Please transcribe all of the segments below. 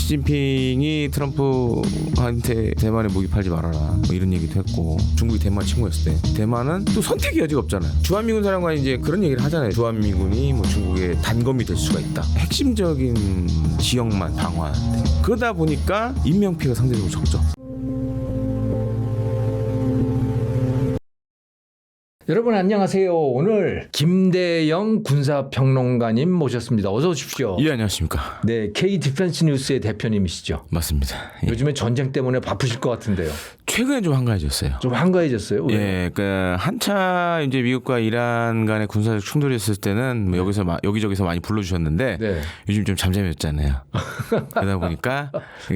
시진핑이 트럼프한테 대만에 무기 팔지 말아라 뭐 이런 얘기도 했고, 중국이 대만 침공했을 때 대만은 또 선택의 여지가 없잖아요. 주한미군 사령관이 이제 그런 얘기를 하잖아요. 주한미군이 뭐 중국의 단검이 될 수가 있다. 핵심적인 지역만 방어하는데, 그러다 보니까 인명피해가 상대적으로 적죠. 여러분 안녕하세요. 오늘 김대영 군사평론가님 모셨습니다. 어서 오십시오. 예, 안녕하십니까. 네, K 디펜스 뉴스의 대표님이시죠. 맞습니다. 예. 요즘에 전쟁 때문에 바쁘실 것 같은데요. 최근에 좀 한가해졌어요. 좀 한가해졌어요? 왜? 예, 그러니까 한차 이제 미국과 이란 간의 군사적 충돌이 있을 때는 뭐 여기저기서 많이 불러주셨는데, 네. 요즘 좀 잠잠해졌잖아요. 그러다 보니까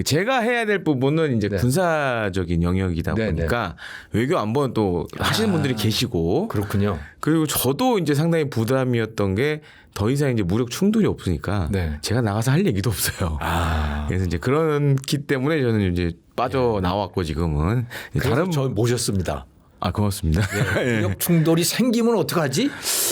제가 해야 될 부분은 이제 네. 군사적인 영역이다 네, 보니까 외교 안보는 또 하시는 분들이 계시고, 그렇군요. 그리고 저도 이제 상당히 부담이었던 게 더 이상 이제 무력 충돌이 없으니까 네. 제가 나가서 할 얘기도 없어요. 그래서 이제 그렇기 때문에 저는 이제 빠져 나왔고, 지금은 다른 저 모셨습니다. 아, 고맙습니다. 네. 무력 충돌이 생기면 어떡하지?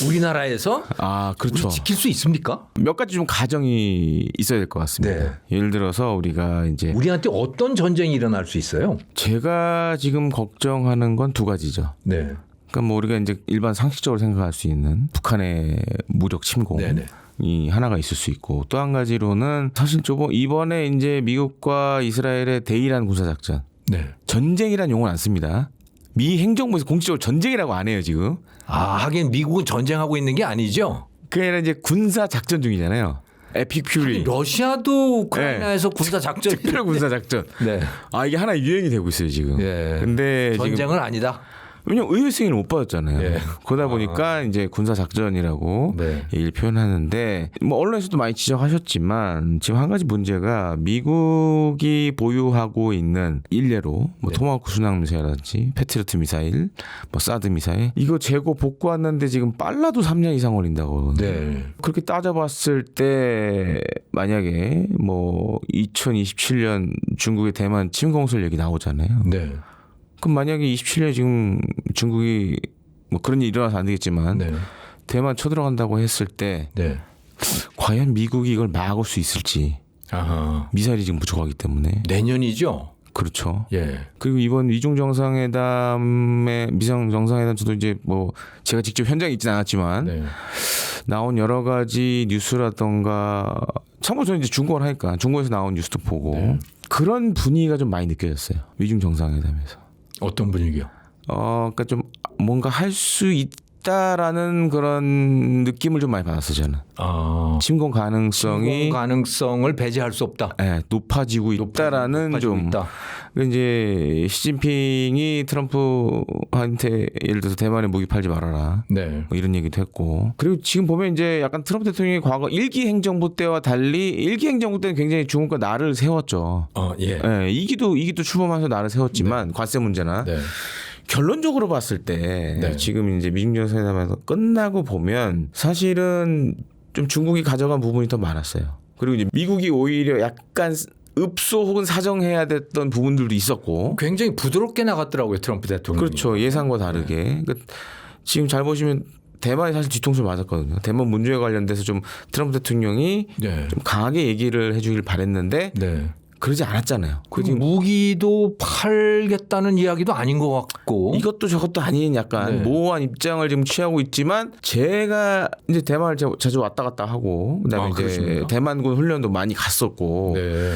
우리나라에서 아, 그렇죠. 우리 지킬 수 있습니까? 몇 가지 좀 가정이 있어야 될 것 같습니다. 네. 예를 들어서 우리가 이제 우리한테 어떤 전쟁이 일어날 수 있어요? 제가 지금 걱정하는 건 두 가지죠. 네. 그러니까 뭐 우리가 이제 일반 상식적으로 생각할 수 있는 북한의 무력 침공. 네네. 이 하나가 있을 수 있고, 또 한 가지로는 사실 좀 이번에 이제 미국과 이스라엘의 대이란 군사작전, 네. 전쟁이란 용어는 안 씁니다. 미 행정부에서 공식적으로 전쟁이라고 안 해요 지금. 하긴 미국은 전쟁하고 있는 게 아니죠. 그게 아니라 이제 군사작전 중이잖아요. 에픽 퓨리. 러시아도 우크라이나에서 군사 작전. 특별 군사작전. 네. 아, 이게 하나 유행이 되고 있어요 지금. 예. 근데 전쟁은 지금 아니다. 왜냐면 의회 승인을 못 받았잖아요. 예. 그러다 보니까 이제 군사작전이라고 네. 얘기를 표현하는데, 뭐 언론에서도 많이 지적하셨지만 지금 한 가지 문제가 미국이 보유하고 있는 일례로 뭐 네. 토마호크 순항미사일이라든지 패트리어트 미사일, 뭐 사드 미사일, 이거 재고 복구하는데 지금 빨라도 3년 이상 걸린다고. 네. 그렇게 따져봤을 때 만약에 뭐 2027년 중국의 대만 침공설 얘기 나오잖아요. 네. 그럼 만약에 27년에 지금 중국이 뭐 그런 일이 일어나서 안 되겠지만 네. 대만 쳐들어간다고 했을 때 네. 과연 미국이 이걸 막을 수 있을지. 아하. 미사일이 지금 부족하기 때문에. 내년이죠. 그렇죠. 예. 그리고 이번 위중 정상회담의 미성 정상회담, 저도 이제 뭐 제가 직접 현장에 있진 않았지만 네. 나온 여러 가지 뉴스라던가, 참고로 저는 이제 중국어를 하니까 중국에서 나온 뉴스도 보고 네. 그런 분위기가 좀 많이 느껴졌어요. 위중 정상회담에서. 어떤 분위기요? 그러니까 좀 뭔가 할 수 있다라는 그런 느낌을 좀 많이 받았어요 저는. 침공 가능성이 가능성을 배제할 수 없다. 예, 높아지고 있다라는 높아지고 좀. 있다. 이제 시진핑이 트럼프한테 예를 들어서 대만에 무기 팔지 말아라. 네. 뭐 이런 얘기도 했고, 그리고 지금 보면 이제 약간 트럼프 대통령이 과거 일기 행정부 때와 달리, 일기 행정부 때는 굉장히 중국과 나를 세웠죠. 예. 예, 이기도 출범하면서 나를 세웠지만 관세 문제나. 네. 결론적으로 봤을 때 네. 지금 이제 미중 정상회담에서 끝나고 보면 사실은 좀 중국이 가져간 부분이 더 많았어요. 그리고 이제 미국이 오히려 약간 읍소 혹은 사정해야 됐던 부분들도 있었고. 굉장히 부드럽게 나갔더라고요, 트럼프 대통령이. 그렇죠. 예상과 다르게. 그러니까 지금 잘 보시면 대만이 사실 뒤통수를 맞았거든요. 대만 문제에 관련돼서 좀 트럼프 대통령이 네. 좀 강하게 얘기를 해주길 바랬는데 네. 그러지 않았잖아요. 그리고 무기도 팔겠다는 이야기도 아닌 것 같고. 이것도 저것도 아닌 약간 네. 모호한 입장을 지금 취하고 있지만, 제가 이제 대만을 자주 왔다 갔다 하고, 그다음에 이제 그렇습니까? 대만군 훈련도 많이 갔었고. 네.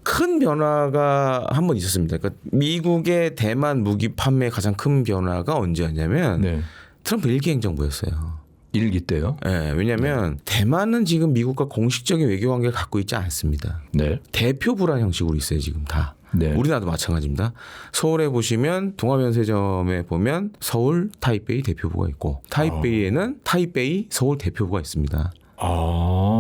큰 변화가 한 번 있었습니다. 그러니까 미국의 대만 무기 판매의 가장 큰 변화가 언제였냐면 네. 트럼프 일기 행정부였어요. 일기 때요? 네, 왜냐하면 대만은 지금 미국과 공식적인 외교 관계를 갖고 있지 않습니다. 네. 대표부란 형식으로 있어요 지금 다. 네. 우리나라도 마찬가지입니다. 서울에 보시면 동아면세점에 보면 서울 타이베이 대표부가 있고, 타이베이에는 타이베이 서울 대표부가 있습니다.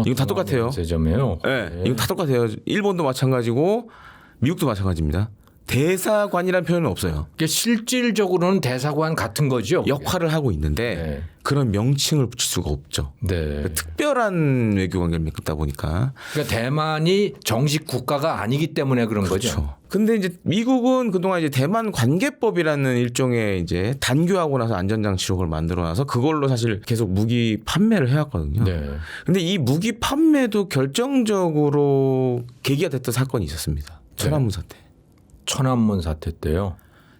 이거 다 똑같아요. 세점이에요. 네, 이거 다 똑같아요. 일본도 마찬가지고 미국도 마찬가지입니다. 대사관이라는 표현은 없어요. 그러니까 실질적으로는 대사관 같은 거죠. 역할을 하고 있는데 네. 그런 명칭을 붙일 수가 없죠. 네. 특별한 외교 관계를 맺다 보니까. 그러니까 대만이 정식 국가가 아니기 때문에 그런 거죠. 그렇죠. 근데 이제 미국은 그동안 이제 대만 관계법이라는 일종의 이제 단교하고 나서 안전장치로 그걸 만들어 놔서 그걸로 사실 계속 무기 판매를 해왔거든요. 네. 근데 이 무기 판매도 결정적으로 계기가 됐던 사건이 있었습니다. 천안문 사태. 천안문 사태 때요.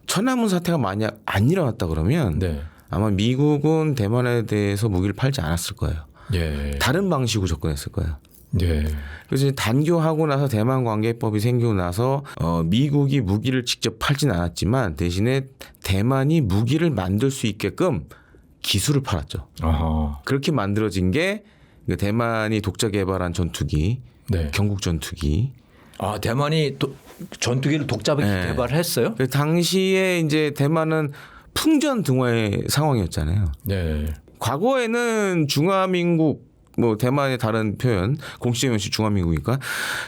천안문 사태가 만약 안 일어났다 그러면 네. 아마 미국은 대만에 대해서 무기를 팔지 않았을 거예요. 예. 다른 방식으로 접근했을 거예요. 네. 그래서 이제 단교하고 나서 대만 관계법이 생기고 나서 미국이 무기를 직접 팔진 않았지만 대신에 대만이 무기를 만들 수 있게끔 기술을 팔았죠. 아하. 그렇게 만들어진 게 대만이 독자 개발한 전투기, 네. 경국 전투기. 아, 대만이 전투기를 독자 네. 개발했어요? 그 당시에 이제 대만은 풍전등화의 상황이었잖아요. 네. 과거에는 중화민국 뭐 대만의 다른 표현 공식적 명칭 중화민국이니까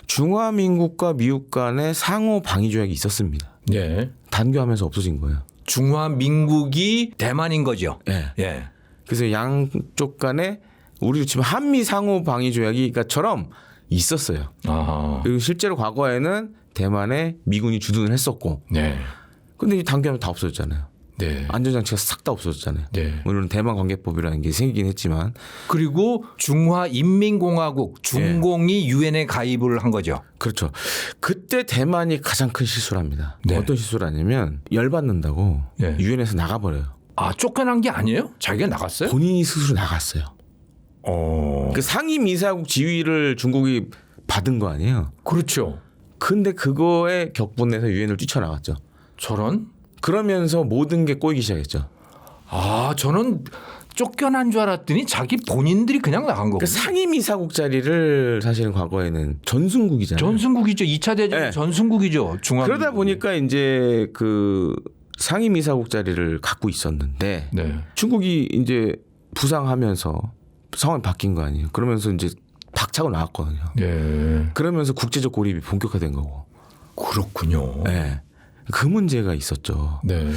중화민국과 미국 간의 상호 방위 조약이 있었습니다. 네. 단교하면서 없어진 거예요. 중화민국이 대만인 거죠. 예. 예. 그래서 양쪽 간에 우리 지금 한미 상호 방위 조약이처럼 있었어요. 아하. 그리고 실제로 과거에는 대만에 미군이 주둔을 했었고, 네. 근데 이 단교하면 다 없어졌잖아요. 네. 안전장치가 싹 다 없어졌잖아요. 네. 물론 대만 관계법이라는 게 생기긴 했지만, 그리고 중화인민공화국 중공이 유엔에 가입을 한 거죠. 그렇죠. 그때 대만이 가장 큰 실수를 합니다. 네. 어떤 실수를 하냐면 열받는다고 네. 유엔에서 나가버려요. 아, 쫓겨난 게 아니에요? 자기가 나갔어요? 본인이 스스로 나갔어요. 그 상임이사국 지위를 중국이 받은 거 아니에요. 그렇죠. 근데 그거에 격분해서 유엔을 뛰쳐나갔죠. 저런? 그러면서 모든 게 꼬이기 시작했죠. 아, 저는 쫓겨난 줄 알았더니 자기 본인들이 그냥 나간 거고. 그 상임이사국 자리를 사실은 과거에는 전순국이잖아요. 전순국이죠. 2차 대전 네. 전순국이죠. 중앙. 그러다 보니까 이제 그 상임이사국 자리를 갖고 있었는데 네. 중국이 이제 부상하면서 상황이 바뀐 거 아니에요. 그러면서 이제 박차고 나왔거든요. 네. 그러면서 국제적 고립이 본격화된 거고. 그렇군요. 네. 그 문제가 있었죠. 네.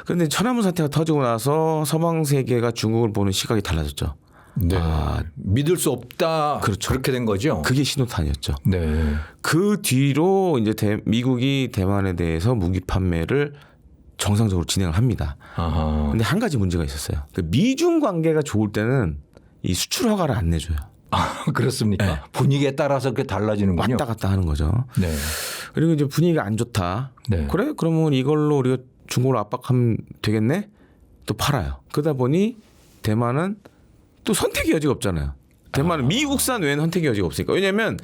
그런데 천안문 사태가 터지고 나서 서방 세계가 중국을 보는 시각이 달라졌죠. 네. 아, 믿을 수 없다. 그렇죠. 그렇게 된 거죠. 그게 신호탄이었죠. 네. 그 뒤로 이제 미국이 대만에 대해서 무기 판매를 정상적으로 진행을 합니다. 아하. 근데 한 가지 문제가 있었어요. 그 미중 관계가 좋을 때는 이 수출 허가를 안 내줘요. 아, 그렇습니까? 네. 분위기에 따라서 그게 달라지는군요. 왔다 갔다 하는 거죠. 네. 그리고 이제 분위기가 안 좋다. 네. 그래? 그러면 이걸로 우리가 중국을 압박하면 되겠네? 또 팔아요. 그러다 보니 대만은 또 선택의 여지가 없잖아요. 대만은 미국산 외에는 선택의 여지가 없으니까. 왜냐하면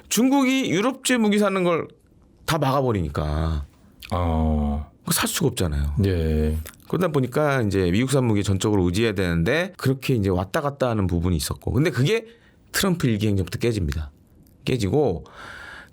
중국이 유럽제 무기 사는 걸 다 막아버리니까 살 수가 없잖아요. 네. 그러다 보니까 이제 미국산 무기에 전적으로 의지해야 되는데 그렇게 이제 왔다 갔다 하는 부분이 있었고. 근데 그게 트럼프 1기 행정부터 깨집니다. 깨지고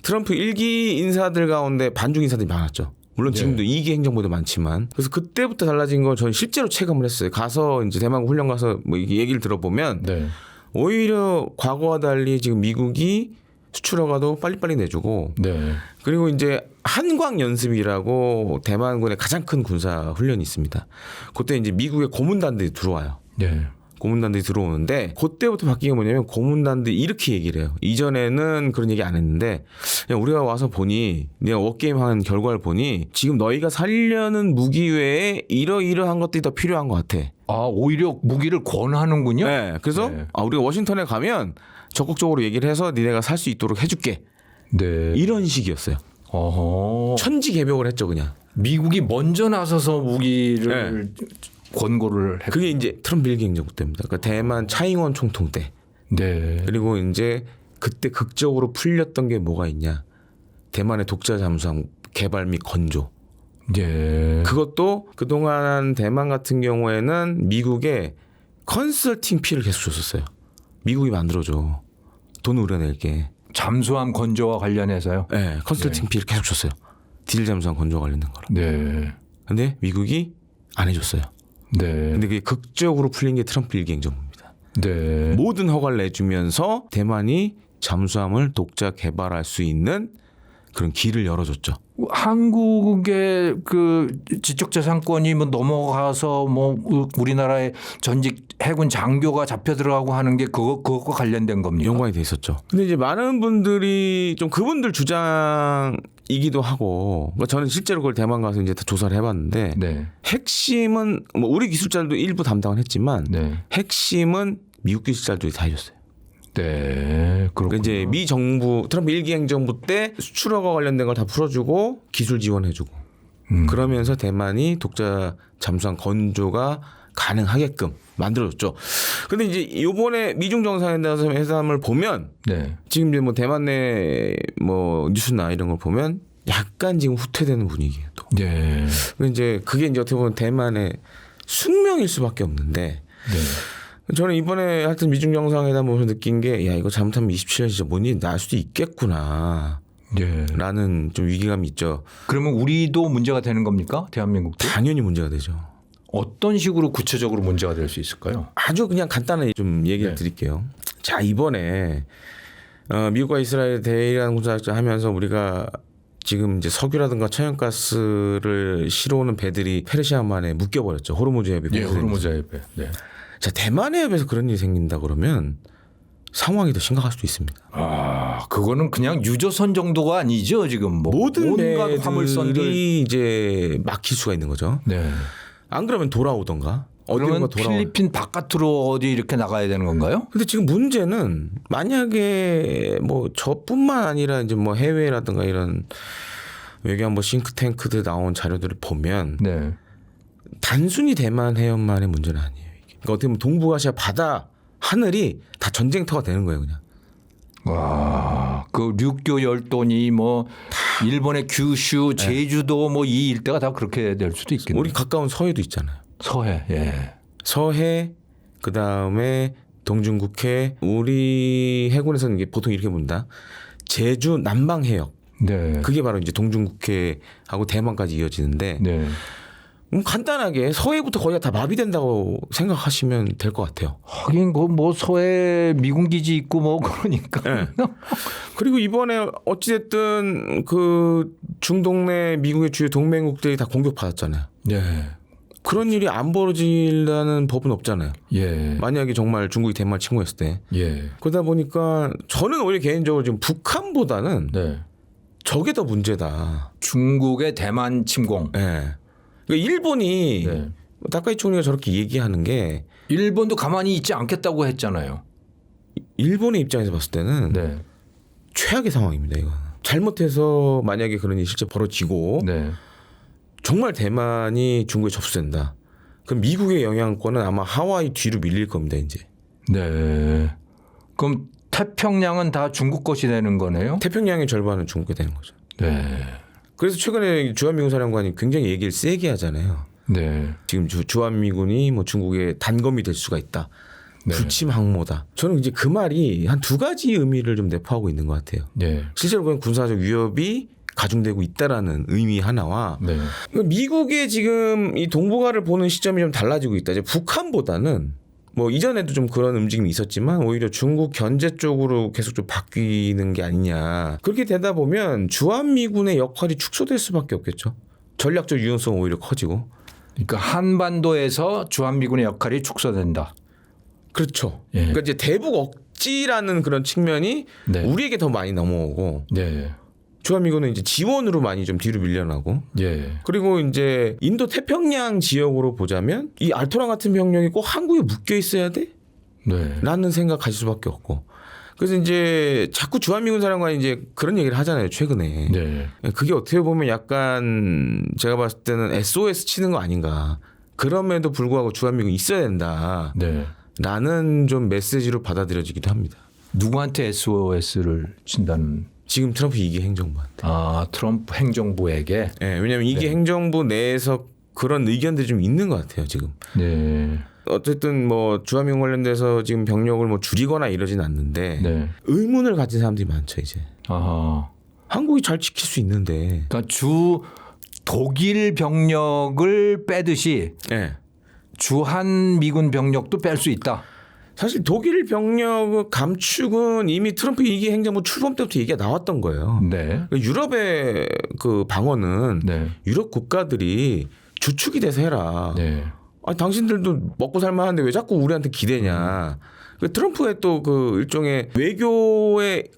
트럼프 1기 인사들 가운데 반중 인사들이 많았죠. 물론 지금도 2기 행정부도 많지만. 그래서 그때부터 달라진 건 저는 실제로 체감을 했어요. 가서 이제 대만 훈련 가서 뭐 얘기를 들어보면 네. 오히려 과거와 달리 지금 미국이 수출 허가도 빨리빨리 내주고 네. 그리고 이제 한광 연습이라고 대만군의 가장 큰 군사 훈련이 있습니다. 그때 이제 미국의 고문단들이 들어와요. 네. 고문단들이 들어오는데 그때부터 바뀐 게 뭐냐면 고문단들이 이렇게 얘기를 해요. 이전에는 그런 얘기 안 했는데 그냥 우리가 와서 보니 내가 워게임 한 결과를 보니 지금 너희가 살려는 무기 외에 이러이러한 것들이 더 필요한 것 같아. 아, 오히려 무기를 권하는군요. 네, 그래서 네. 우리가 워싱턴에 가면 적극적으로 얘기를 해서 니네가 살 수 있도록 해줄게. 네. 이런 식이었어요. 어허. 천지개벽을 했죠 그냥. 미국이 먼저 나서서 무기를 권고를 했. 그게 이제 트럼프 1기 행정부 때입니다. 그러니까 대만 차잉원 총통 때. 네. 그리고 이제 그때 극적으로 풀렸던 게 뭐가 있냐. 대만의 독자 잠수함 개발 및 건조. 네. 그것도 그동안 대만 같은 경우에는 미국에 컨설팅 피를 계속 줬었어요. 미국이 만들어줘. 돈을 우리가 낼게. 잠수함 건조와 관련해서요. 네, 컨설팅 피를 계속 줬어요. 디젤 잠수함 건조와 관련된 거로. 네. 근데 미국이 안 해줬어요. 네. 근데 그게 극적으로 풀린 게 트럼프 1기 행정부입니다. 네. 모든 허가를 내주면서 대만이 잠수함을 독자 개발할 수 있는 그런 길을 열어줬죠. 한국의 그 지적재산권이 뭐 넘어가서 뭐 우리나라의 전직 해군 장교가 잡혀 들어가고 하는 게 그것과 관련된 겁니까? 연관이 돼 있었죠. 근데 이제 많은 분들이 좀 그분들 주장이기도 하고, 그러니까 저는 실제로 그걸 대만 가서 이제 다 조사를 해봤는데 네. 핵심은 뭐 우리 기술자들도 일부 담당을 했지만 네. 핵심은 미국 기술자들이 다 해줬어요. 네. 그렇군요. 그러니까 이제 미 정부 트럼프 1기 행정부 때 수출허가 관련된 걸 다 풀어주고 기술 지원해주고 그러면서 대만이 독자 잠수함 건조가 가능하게끔 만들어줬죠. 근데 이제 이번에 미중 정상회담을 보면 네. 지금 이제 뭐 대만 내 뭐 뉴스나 이런 걸 보면 약간 지금 후퇴되는 분위기예요. 또. 네. 이제 그게 이제 어떻게 보면 대만의 숙명일 수밖에 없는데. 네. 저는 이번에 하여튼 미중 정상회담 보면서 느낀 게 야 이거 잘못하면 27년 진짜 뭔 일이 날 수도 있겠구나 네. 라는 좀 위기감이 있죠. 그러면 우리도 문제가 되는 겁니까? 대한민국도? 당연히 문제가 되죠. 어떤 식으로 구체적으로 문제가 될 수 있을까요? 아주 그냥 간단하게 좀 얘기를 네. 드릴게요. 자 이번에 미국과 이스라엘 대이란 군사작전 하면서 우리가 지금 이제 석유라든가 천연가스를 실어오는 배들이 페르시아만에 묶여버렸죠. 호르무즈 해협에. 네, 호르무즈 해협에. 네. 자 대만 해협에서 그런 일이 생긴다 그러면 상황이 더 심각할 수도 있습니다. 아, 그거는 그냥 유조선 정도가 아니죠, 지금 뭐 모든 온갖 화물선들. 배들이 이제 막힐 수가 있는 거죠. 네. 안 그러면 돌아오던가 그러면 어디론가 돌아오. 필리핀 바깥으로 어디 이렇게 나가야 되는 건가요? 근데 지금 문제는 만약에 뭐 저뿐만 아니라 이제 뭐 해외라든가 이런 외교안보 뭐 싱크탱크들 나온 자료들을 보면 네. 단순히 대만 해협만의 문제는 아니에요. 이게. 그러니까 어떻게 보면 동북아시아 바다 하늘이 다 전쟁터가 되는 거예요, 그냥. 와, 그 류교 열도니 뭐 일본의 규슈, 제주도 뭐 이 일대가 다 그렇게 될 수도 있겠네요. 우리 가까운 서해도 있잖아요. 서해, 예. 서해 그 다음에 동중국해 우리 해군에서는 이게 보통 이렇게 본다. 제주 남방 해역 네. 그게 바로 이제 동중국해하고 대만까지 이어지는데 네. 간단하게 서해부터 거기가 다 마비된다고 생각하시면 될 것 같아요. 하긴 그 뭐 서해 미군 기지 있고 뭐 그러니까. 네. 그리고 이번에 어찌됐든 그 중동 내 미국의 주요 동맹국들이 다 공격받았잖아요. 네. 그런 일이 안 벌어지려는 법은 없잖아요. 예. 만약에 정말 중국이 대만을 침공했을 때. 예. 그러다 보니까 저는 오히려 개인적으로 지금 북한보다는 네. 저게 더 문제다. 중국의 대만 침공. 예. 그러니까 일본이 네. 다카이 총리가 저렇게 얘기하는 게 일본도 가만히 있지 않겠다고 했잖아요. 일본의 입장에서 봤을 때는 네. 최악의 상황입니다. 이거 잘못해서 만약에 그런 일이 실제 벌어지고 네. 정말 대만이 중국에 접수된다. 그럼 미국의 영향권은 아마 하와이 뒤로 밀릴 겁니다. 이제 네. 그럼 태평양은 다 중국 것이 되는 거네요? 태평양의 절반은 중국에 되는 거죠. 네. 그래서 최근에 주한미군 사령관이 굉장히 얘기를 세게 하잖아요. 네. 지금 주한미군이 뭐 중국의 단검이 될 수가 있다. 네. 불침 항모다. 저는 이제 그 말이 한 두 가지 의미를 좀 내포하고 있는 것 같아요. 네. 실제로 그건 군사적 위협이 가중되고 있다라는 의미 하나와 네. 미국의 지금 이 동북아를 보는 시점이 좀 달라지고 있다. 이제 북한보다는 뭐 이전에도 좀 그런 움직임이 있었지만 오히려 중국 견제 쪽으로 계속 좀 바뀌는 게 아니냐. 그렇게 되다 보면 주한미군의 역할이 축소될 수밖에 없겠죠. 전략적 유용성은 오히려 커지고. 그러니까 한반도에서 주한미군의 역할이 축소된다. 그렇죠. 예. 그러니까 이제 대북 억지라는 그런 측면이 네. 우리에게 더 많이 넘어오고 네. 주한미군은 이제 지원으로 많이 좀 뒤로 밀려나고 예. 그리고 이제 인도 태평양 지역으로 보자면 이 알토란 같은 병력이 꼭 한국에 묶여 있어야 돼? 네. 라는 생각 가질 수밖에 없고 그래서 이제 자꾸 주한미군 사령관이 이제 그런 얘기를 하잖아요 최근에. 네. 그게 어떻게 보면 약간 제가 봤을 때는 SOS 치는 거 아닌가. 그럼에도 불구하고 주한미군이 있어야 된다. 네. 라는 좀 메시지로 받아들여지기도 합니다. 누구한테 SOS를 친다는? 지금 트럼프 2기 행정부한테. 아, 트럼프 행정부에게. 네, 왜냐하면 2기 행정부 내에서 그런 의견들이 좀 있는 것 같아요 지금. 네. 어쨌든 뭐 주한미군 관련돼서 지금 병력을 뭐 줄이거나 이러진 않는데 네. 의문을 가진 사람들이 많죠 이제. 아하. 한국이 잘 지킬 수 있는데. 그러니까 독일 병력을 빼듯이 네. 주한 미군 병력도 뺄 수 있다. 사실 독일 병력 감축은 이미 트럼프 2기 행정부 출범 때부터 얘기가 나왔던 거예요. 네. 유럽의 그 방어는 네. 유럽 국가들이 주축이 돼서 해라. 네. 아니, 당신들도 먹고 살만한데 왜 자꾸 우리한테 기대냐. 그 트럼프의 또 그 일종의 외교의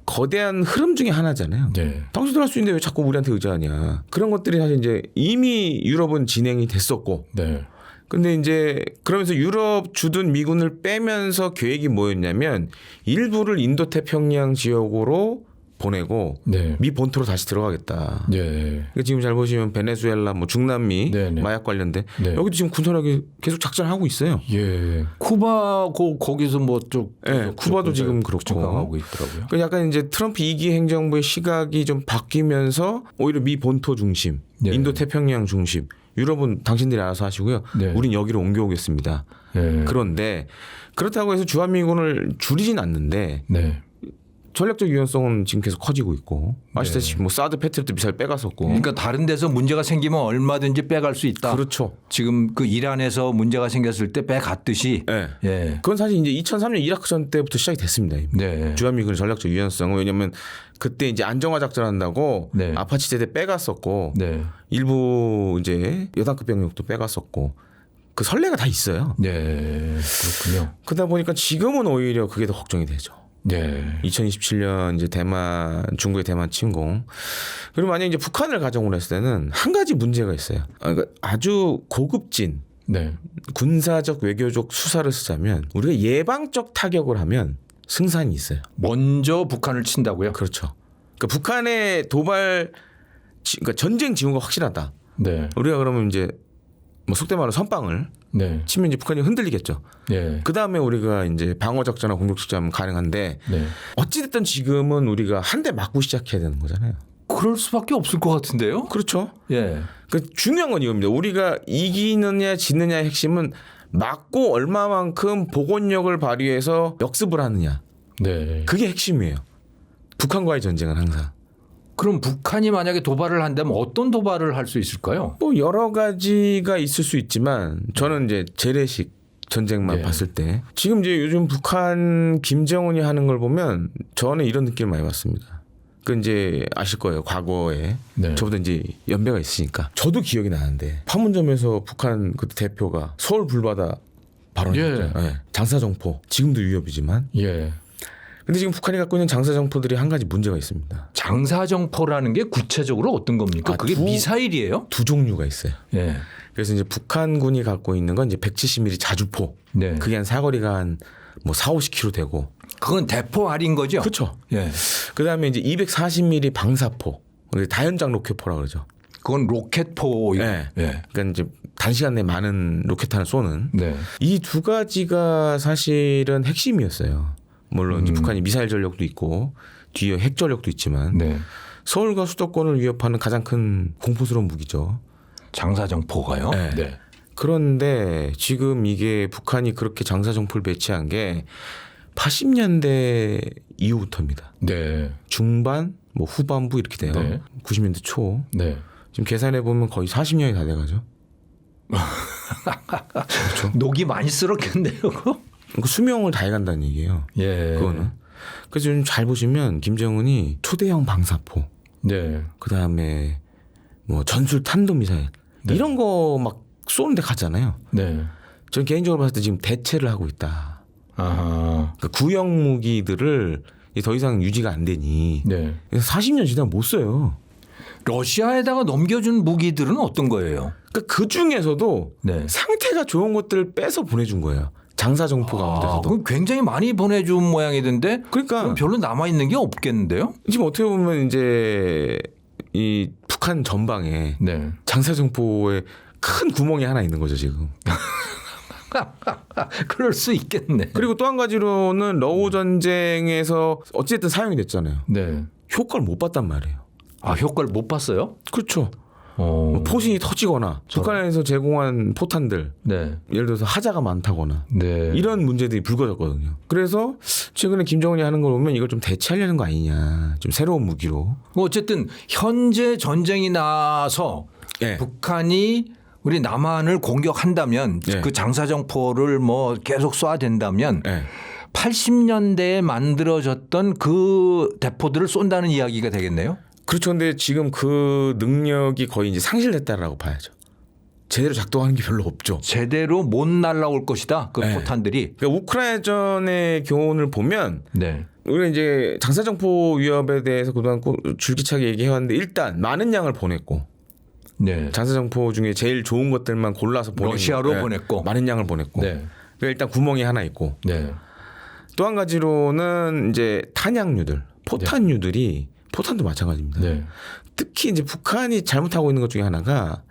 거대한 흐름 중에 하나잖아요. 네. 당신들 할 수 있는데 왜 자꾸 우리한테 의지하냐. 그런 것들이 사실 이제 이미 유럽은 진행이 됐었고. 네. 근데 이제 그러면서 유럽 주둔 미군을 빼면서 계획이 뭐였냐면 일부를 인도 태평양 지역으로 보내고 네. 미 본토로 다시 들어가겠다. 네. 그러니까 지금 잘 보시면 베네수엘라, 뭐 중남미 네, 네. 마약 관련된 네. 여기도 지금 군사력이 계속 작전을 하고 있어요. 예. 쿠바 거기서 뭐쭉 네, 쿠바도 지금 그렇고. 하고 있더라고요. 그 약간 이제 트럼프 2기 행정부의 시각이 좀 바뀌면서 오히려 미 본토 중심, 네. 인도 태평양 중심. 유럽은 당신들이 알아서 하시고요. 네. 우린 여기로 옮겨오겠습니다. 네. 그런데 그렇다고 해서 주한미군을 줄이진 않는데 네. 전략적 유연성은 지금 계속 커지고 있고 아시다시피 뭐 사드 패트리어트 미사일 빼갔었고. 그러니까 다른 데서 문제가 생기면 얼마든지 빼갈 수 있다. 그렇죠. 지금 그 이란에서 문제가 생겼을 때 빼갔듯이. 네. 예. 그건 사실 이제 2003년 이라크전 때부터 시작이 됐습니다. 이미. 네. 주한미군의 전략적 유연성은 왜냐하면 그때 이제 안정화 작전한다고 네. 아파치 제대 빼갔었고 네. 일부 이제 여단급 병력도 빼갔었고 그 선례가 다 있어요. 네. 그렇군요. 그러다 보니까 지금은 오히려 그게 더 걱정이 되죠. 네. 2027년 이제 중국의 대만 침공. 그리고 만약 이제 북한을 가정으로 했을 때는 한 가지 문제가 있어요. 그러니까 아주 고급진 네. 군사적 외교적 수사를 쓰자면 우리가 예방적 타격을 하면 승산이 있어요. 먼저 북한을 친다고요? 그렇죠. 그러니까 북한의 그러니까 전쟁 징후가 확실하다. 네. 우리가 그러면 이제 뭐 속된 말로 선빵을 네. 치면 이제 북한이 흔들리겠죠. 네. 그 다음에 우리가 이제 방어 작전이나 공격 작전은 가능한데 네. 어찌됐든 지금은 우리가 한 대 맞고 시작해야 되는 거잖아요. 그럴 수밖에 없을 것 같은데요. 그렇죠. 예. 그 중요한 건 이겁니다. 우리가 이기느냐 지느냐의 핵심은 맞고 얼마만큼 복원력을 발휘해서 역습을 하느냐. 네. 그게 핵심이에요. 북한과의 전쟁은 항상. 그럼 북한이 만약에 도발을 한다면 어떤 도발을 할 수 있을까요? 뭐 여러 가지가 있을 수 있지만 저는 이제 재래식 전쟁만 네. 봤을 때 지금 이제 요즘 북한 김정은이 하는 걸 보면 저는 이런 느낌을 많이 받습니다. 그 이제 아실 거예요. 과거에 네. 저보다 이제 연배가 있으니까 저도 기억이 나는데 판문점에서 북한 그 대표가 서울 불바다 발언했죠. 예. 네. 장사정포 지금도 위협이지만 예. 근데 지금 북한이 갖고 있는 장사정포들이 한 가지 문제가 있습니다. 장사정포라는 게 구체적으로 어떤 겁니까? 아, 그게 미사일이에요? 두 종류가 있어요. 예. 그래서 이제 북한군이 갖고 있는 건 이제 170mm 자주포. 네. 그게 한 사거리가 한 뭐 4-50km 되고. 그건 대포 알인 거죠? 그렇죠. 예. 그다음에 이제 240mm 방사포. 다연장 로켓포라 그러죠. 그건 로켓포. 네. 예. 그러니까 이제 단시간 내에 많은 로켓탄을 쏘는. 네. 이 두 가지가 사실은 핵심이었어요. 물론 이제 북한이 미사일 전력도 있고 뒤에 핵 전력도 있지만 네. 서울과 수도권을 위협하는 가장 큰 공포스러운 무기죠. 장사정포가요? 네. 그런데 지금 이게 북한이 그렇게 장사정포를 배치한 게 80년대 이후부터입니다. 네. 중반, 뭐 후반부 이렇게 돼요. 네. 90년대 초. 네. 지금 계산해 보면 거의 40년이 다 돼가죠. 녹이 많이 쓸었겠네요. 그거? 그 수명을 다 해간다는 얘기예요. 예. 그거는. 그래서 좀 잘 보시면 김정은이 초대형 방사포, 네. 그 다음에 뭐 전술 탄도미사일 이런 거 막 쏘는데 가잖아요. 네. 저는 개인적으로 봤을 때 지금 대체를 하고 있다. 아하. 그러니까 구형 무기들을 더 이상 유지가 안 되니 네. 40년 지나면 못 써요. 러시아에다가 넘겨준 무기들은 어떤 거예요? 그러니까 그 중에서도 네. 상태가 좋은 것들을 빼서 보내준 거예요. 장사정포 가운데서도. 그럼 굉장히 많이 보내준 모양이던데 그러니까 그럼 별로 남아 있는 게 없겠는데요? 지금 어떻게 보면 이제 이 북한 전방에 네. 장사정포에 큰 구멍이 하나 있는 거죠 지금. 그럴 수 있겠네. 그리고 또 한 가지로는 러우 전쟁에서 어쨌든 사용이 됐잖아요. 네. 효과를 못 봤단 말이에요. 아 효과를 못 봤어요? 그렇죠. 뭐 포신이 터지거나 북한에서 제공한 포탄들 네. 예를 들어서 하자가 많다거나 네. 이런 문제들이 불거졌거든요. 그래서 최근에 김정은이 하는 걸 보면 이걸 좀 대체하려는 거 아니냐. 좀 새로운 무기로. 어쨌든 현재 전쟁이 나서 네. 북한이 우리 남한을 공격한다면 네. 그 장사정포를 뭐 계속 쏴댄다면 네. 80년대에 만들어졌던 그 대포들을 쏜다는 이야기가 되겠네요. 그렇죠. 근데 지금 그 능력이 거의 이제 상실됐다라고 봐야죠. 제대로 작동하는 게 별로 없죠. 제대로 못 날아올 것이다. 그 네. 포탄들이. 그러니까 우크라이나전의 교훈을 보면 네. 우리가 이제 장사정포 위협에 대해서 그동안 줄기차게 얘기해왔는데 일단 많은 양을 보냈고 네. 장사정포 중에 제일 좋은 것들만 골라서 보냈고 러시아로 보냈고. 많은 양을 보냈고 네. 그러니까 일단 구멍이 하나 있고 네. 또 한 가지로는 이제 탄약류들 포탄류들이 포탄도 마찬가지입니다. 네. 특히 이제 북한이 잘못하고 있는 것 중에 하나가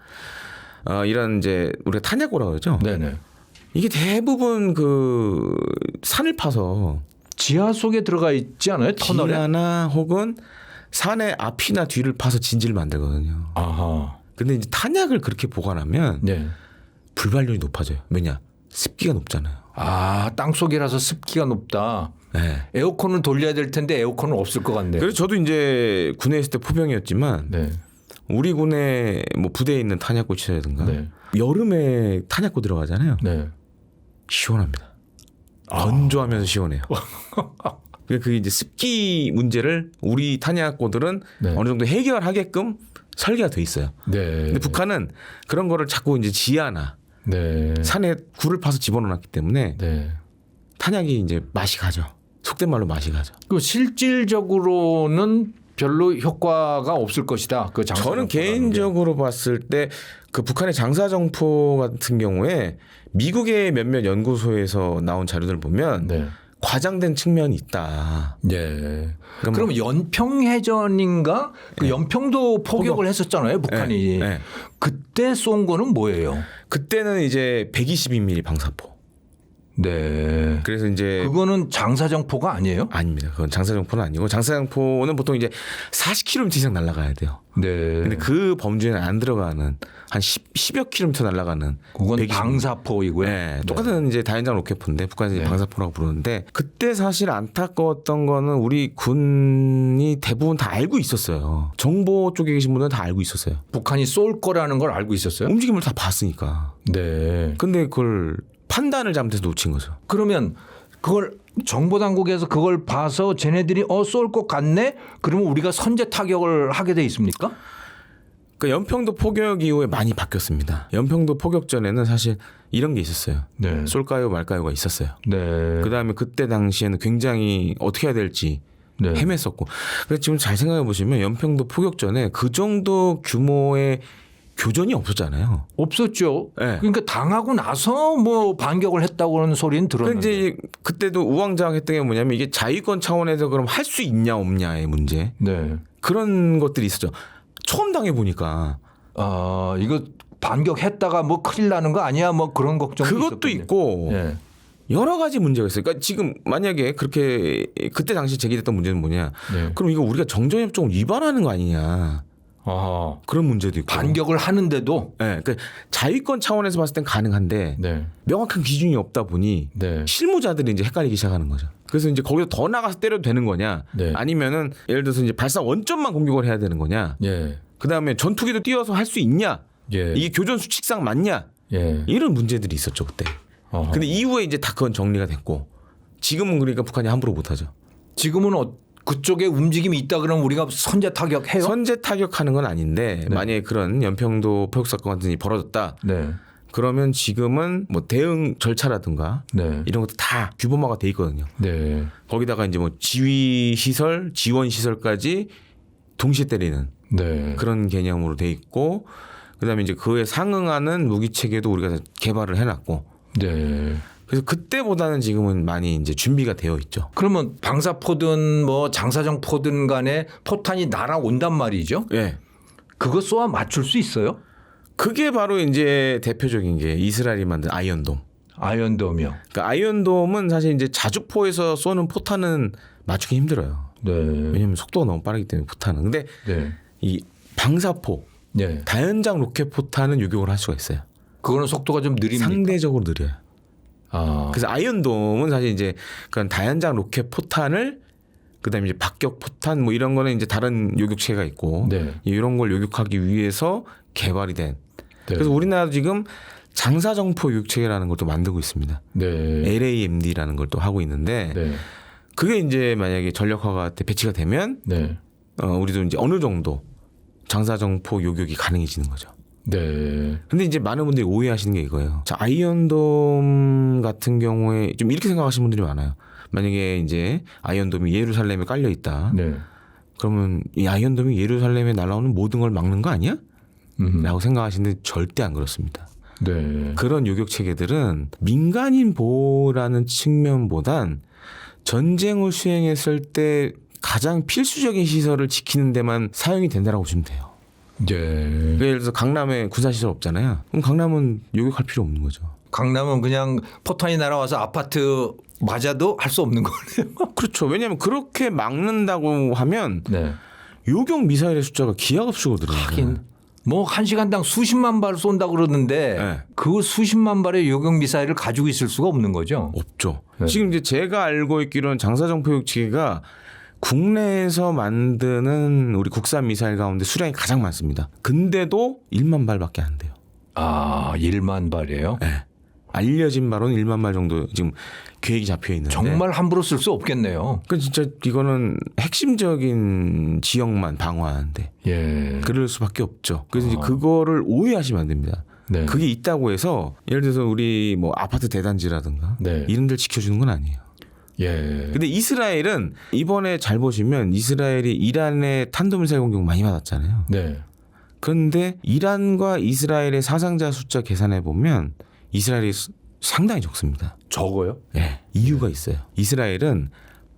이런 이제 우리가 탄약고라고 그러죠. 네네. 이게 대부분 그 산을 파서 지하 속에 들어가 있지 않아요? 터널에? 지하나 혹은 산의 앞이나 뒤를 파서 진지를 만들거든요. 아하. 근데 이제 탄약을 그렇게 보관하면 네. 불발률이 높아져요. 왜냐? 습기가 높잖아요. 아, 땅 속이라서 습기가 높다. 네. 에어컨을 돌려야 될 텐데 에어컨은 없을 것 같네요. 그래서 저도 이제 군에 있을 때 포병이었지만 네. 우리 군에 뭐 부대에 있는 탄약고 치라든가 네. 여름에 탄약고 들어가잖아요. 네. 시원합니다. 건조하면서 시원해요. 그게 이제 습기 문제를 우리 탄약고들은 네. 어느 정도 해결하게끔 설계가 돼 있어요. 네. 근데 북한은 그런 거를 자꾸 이제 지하나 네. 산에 굴을 파서 집어넣었기 때문에 네. 탄약이 이제 맛이 가죠. 속된 말로 맛이 가죠. 그 실질적으로는 별로 효과가 없을 것이다. 그 장사. 저는 개인적으로 봤을 때 그 북한의 장사정포 같은 경우에 미국의 몇몇 연구소에서 나온 자료들 보면 네. 과장된 측면이 있다. 네. 그러니까 그럼 연평해전인가? 그 연평도 포격을 했었잖아요, 북한이. 네. 그때 쏜 거는 뭐예요? 그때는 이제 122mm 방사포. 네. 그래서 이제 그거는 장사정포가 아니에요? 아닙니다. 그건 장사정포는 아니고 장사정포는 보통 이제 40km 이상 날아가야 돼요. 네. 근데 그 범주에는 안 들어가는 한 10여 킬로미터 날아가는 그건 120mm. 방사포이고요. 네, 똑같은 이제 다연장 로켓포인데 북한에서 네. 방사포라고 부르는데 그때 사실 안타까웠던 거는 우리 군이 대부분 다 알고 있었어요. 정보 쪽에 계신 분들은 다 알고 있었어요. 북한이 쏠 거라는 걸 알고 있었어요? 움직임을 다 봤으니까. 네. 근데 그걸 판단을 잘못해서 놓친 거죠. 그러면 그걸 정보 당국에서 그걸 봐서 쟤네들이 쏠 것 같네? 그러면 우리가 선제 타격을 하게 돼 있습니까? 그러니까 연평도 포격 이후에 많이 바뀌었습니다. 연평도 포격 전에는 사실 이런 게 있었어요. 네. 쏠까요 말까요가 있었어요. 네. 그다음에 그때 당시에는 굉장히 어떻게 해야 될지 네. 헤맸었고. 그래서 지금 잘 생각해 보시면 연평도 포격 전에 그 정도 규모의 교전이 없었잖아요. 없었죠. 네. 그러니까 당하고 나서 뭐 반격을 했다고 하는 소리는 그런데 들었는데. 이제 그때도 우왕좌왕했던 게 뭐냐면 이게 자위권 차원에서 그럼 할 수 있냐 없냐의 문제. 네. 그런 것들이 있었죠. 처음 당해 보니까 아, 이거 반격했다가 뭐 큰일 나는 거 아니야? 뭐 그런 걱정도 그것도 있었거든요. 있고 네. 여러 가지 문제가 있어요. 그러니까 지금 만약에 그렇게 그때 당시 제기됐던 문제는 뭐냐? 네. 그럼 이거 우리가 정전협정을 위반하는 거 아니냐? 아하. 그런 문제도 있고. 반격을 하는데도. 네, 그러니까 자위권 차원에서 봤을 땐 가능한데 네. 명확한 기준이 없다 보니 네. 실무자들이 이제 헷갈리기 시작하는 거죠. 그래서 이제 거기서 더 나가서 때려도 되는 거냐? 네. 아니면은 예를 들어서 이제 발사 원점만 공격을 해야 되는 거냐? 예. 그 다음에 전투기도 띄워서 할 수 있냐? 예. 이게 교전 수칙상 맞냐? 예. 이런 문제들이 있었죠 그때. 어허. 근데 이후에 이제 다 그건 정리가 됐고 지금은 그러니까 북한이 함부로 못하죠. 지금은 그쪽에 움직임이 있다 그러면 우리가 선제 타격해요? 선제 타격하는 건 아닌데 네. 만약에 그런 연평도 포격 사건 같은 일이 벌어졌다. 네. 그러면 지금은 뭐 대응 절차라든가 네. 이런 것도 다 규범화가 돼 있거든요. 네. 거기다가 이제 뭐 지휘 시설, 지원 시설까지 동시에 때리는 네. 그런 개념으로 돼 있고, 그다음에 이제 그에 상응하는 무기 체계도 우리가 개발을 해놨고, 네. 그래서 그때보다는 지금은 많이 이제 준비가 되어 있죠. 그러면 방사포든 뭐 장사정포든 간에 포탄이 날아온단 말이죠. 예. 그거 쏘아 맞출 수 있어요? 그게 바로 이제 대표적인 게 이스라엘이 만든 아이언돔. 아이언돔이요. 그러니까 아이언돔은 사실 이제 자주포에서 쏘는 포탄은 맞추기 힘들어요. 네. 왜냐하면 속도가 너무 빠르기 때문에 포탄은. 근데 네. 이 방사포, 네. 다연장 로켓 포탄은 요격을 할 수가 있어요. 그거는 속도가 좀 느립니까? 상대적으로 느려요. 아. 그래서 아이언돔은 사실 이제 그런 다연장 로켓 포탄을 그다음에 이제 박격 포탄 뭐 이런 거는 이제 다른 요격체가 있고 네. 이런 걸 요격하기 위해서 개발이 된 그래서 우리나라도 지금 장사정포 교육체계라는 것도 만들고 있습니다. 네. LAMD라는 걸 또 하고 있는데 네. 그게 이제 만약에 전력화가 배치가 되면 네. 우리도 이제 어느 정도 장사정포 요격이 가능해지는 거죠. 네. 근데 이제 많은 분들이 오해하시는 게 이거예요. 자, 아이언돔 같은 경우에 좀 이렇게 생각하시는 분들이 많아요. 만약에 이제 아이언돔이 예루살렘에 깔려 있다. 네. 그러면 이 아이언돔이 예루살렘에 날아오는 모든 걸 막는 거 아니야? 라고 생각하시는데 절대 안 그렇습니다. 네. 그런 요격 체계들은 민간인 보호라는 측면보단 전쟁을 수행했을 때 가장 필수적인 시설을 지키는 데만 사용이 된다라고 보시면 돼요. 네. 그러니까 예를 들어서 강남에 군사시설 없잖아요. 그럼 강남은 요격할 필요 없는 거죠. 강남은 그냥 포탄이 날아와서 아파트 맞아도 할 수 없는 거네요. 그렇죠. 왜냐하면 그렇게 막는다고 하면 네. 요격 미사일의 숫자가 기하급수로 늘어나요. 하긴 뭐 한 시간당 수십만 발 쏜다 그러는데 네. 그 수십만 발의 요격 미사일을 가지고 있을 수가 없는 거죠. 없죠. 네. 지금 이제 제가 알고 있기로는 장사정포 체계가 국내에서 만드는 우리 국산 미사일 가운데 수량이 가장 많습니다. 근데도 1만 발밖에 안 돼요. 아, 1만 발이에요? 네. 알려진 바로는 1만 발 정도 지금 계획이 잡혀 있는데 정말 함부로 쓸 수 없겠네요. 그 진짜 이거는 핵심적인 지역만 방어하는데 예. 그럴 수밖에 없죠. 그래서 이제 그거를 오해하시면 안 됩니다. 네. 그게 있다고 해서 예를 들어서 우리 뭐 아파트 대단지라든가 네. 이런 데를 지켜주는 건 아니에요. 예. 근데 이스라엘은 이번에 잘 보시면 이스라엘이 이란의 탄도미사일 공격 많이 받았잖아요. 네. 그런데 이란과 이스라엘의 사상자 숫자 계산해 보면 이스라엘이 상당히 적습니다. 적어요? 예, 이유가 있어요. 이스라엘은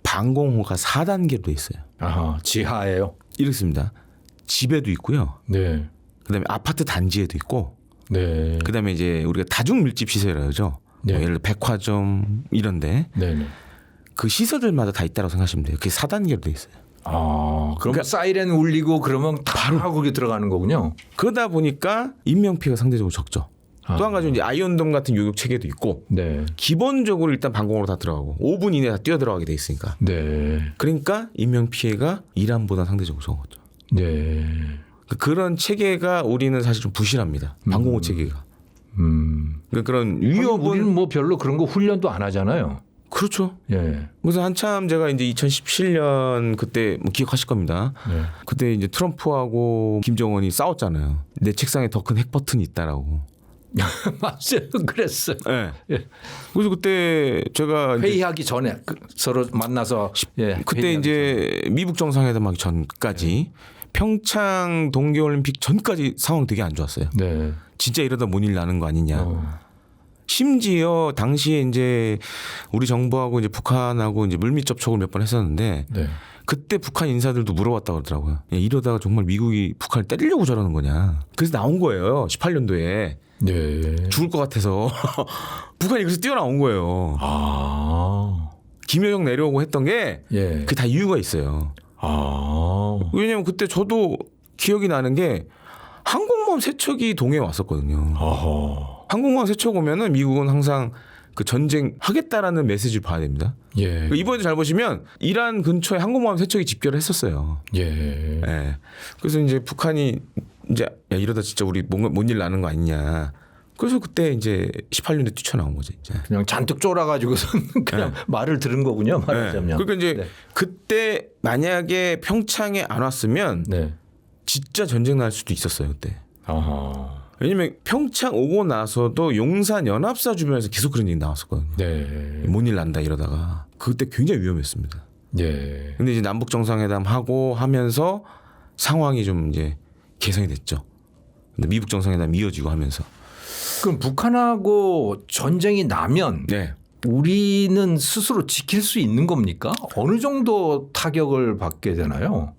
방공호가 4단계로 돼 있어요. 아하, 지하예요. 이렇습니다. 집에도 있고요. 네. 그다음에 아파트 단지에도 있고, 네. 그다음에 이제 우리가 다중 밀집 시설이라고 하죠. 네. 뭐 예를 들어 백화점 이런데 네. 네. 그 시설들마다 다 있다고 생각하시면 돼요. 그게 4단계로 돼 있어요. 아, 그럼 그러니까 사이렌 울리고 그러면 바로 거기 들어가는 거군요. 그러다 보니까 인명피해가 상대적으로 적죠. 또 한 가지 이제 아이언돔 같은 요격 체계도 있고 네. 기본적으로 일단 방공으로 다 들어가고 5분 이내에 다 뛰어 들어가게 돼 있으니까 네. 그러니까 인명 피해가 이란보다 상대적으로 적었죠. 네. 그런 체계가 우리는 사실 좀 부실합니다. 방공호 체계가. 그러니까 그런 우리는 위협은 뭐 별로 그런 거 훈련도 안 하잖아요. 그렇죠. 예. 그래서 한참 제가 이제 2017년 그때 뭐 기억하실 겁니다. 네. 그때 이제 트럼프하고 김정은이 싸웠잖아요. 내 책상에 더 큰 핵 버튼이 있다라고. 맞아요. 그랬어요. 네. 예. 그래서 그때 제가 이제 회의하기 전에 서로 만나서 예. 그때 회의하기 이제 미북 정상회담 하기 전까지 평창 동계올림픽 전까지 상황 되게 안 좋았어요. 네. 진짜 이러다 뭔 일 나는 거 아니냐. 심지어 당시에 이제 우리 정부하고 이제 북한하고 이제 물밑 접촉을 몇 번 했었는데 네. 그때 북한 인사들도 물어봤다고 그러더라고요. 야, 이러다가 정말 미국이 북한을 때리려고 저러는 거냐. 그래서 나온 거예요. 18년도에. 네. 죽을 것 같아서. 북한이 그래서 뛰어나온 거예요. 아. 김여정 내려오고 했던 게 예. 그게 다 이유가 있어요. 아. 왜냐면 그때 저도 기억이 나는 게 항공모함 세척이 동해에 왔었거든요. 어허. 항공모함 세척 오면은 미국은 항상 그 전쟁 하겠다라는 메시지를 봐야 됩니다. 예. 이번에도 잘 보시면 이란 근처에 항공모함 세척이 집결을 했었어요. 예. 예. 그래서 이제 북한이 이제 야, 이러다 진짜 우리 뭔 일 나는 거 아니냐. 그래서 그때 이제 18년에 뛰쳐나온 거죠. 이제. 그냥 잔뜩 쫄아가지고서 그냥 말을 들은 거군요. 말하자면. 그러니까 이제 네. 그때 만약에 평창에 안 왔으면 네. 진짜 전쟁 날 수도 있었어요 그때. 아하. 왜냐면 평창 오고 나서도 용산 연합사 주변에서 계속 그런 얘기 나왔었거든요. 네. 뭔 일 난다 이러다가 그때 굉장히 위험했습니다. 예. 근데 이제 남북 정상회담 하고 하면서 상황이 좀 이제 개선이 됐죠. 근데 미북 정상회담 이어지고 하면서. 그럼 북한하고 전쟁이 나면 네. 우리는 스스로 지킬 수 있는 겁니까? 어느 정도 타격을 받게 되나요?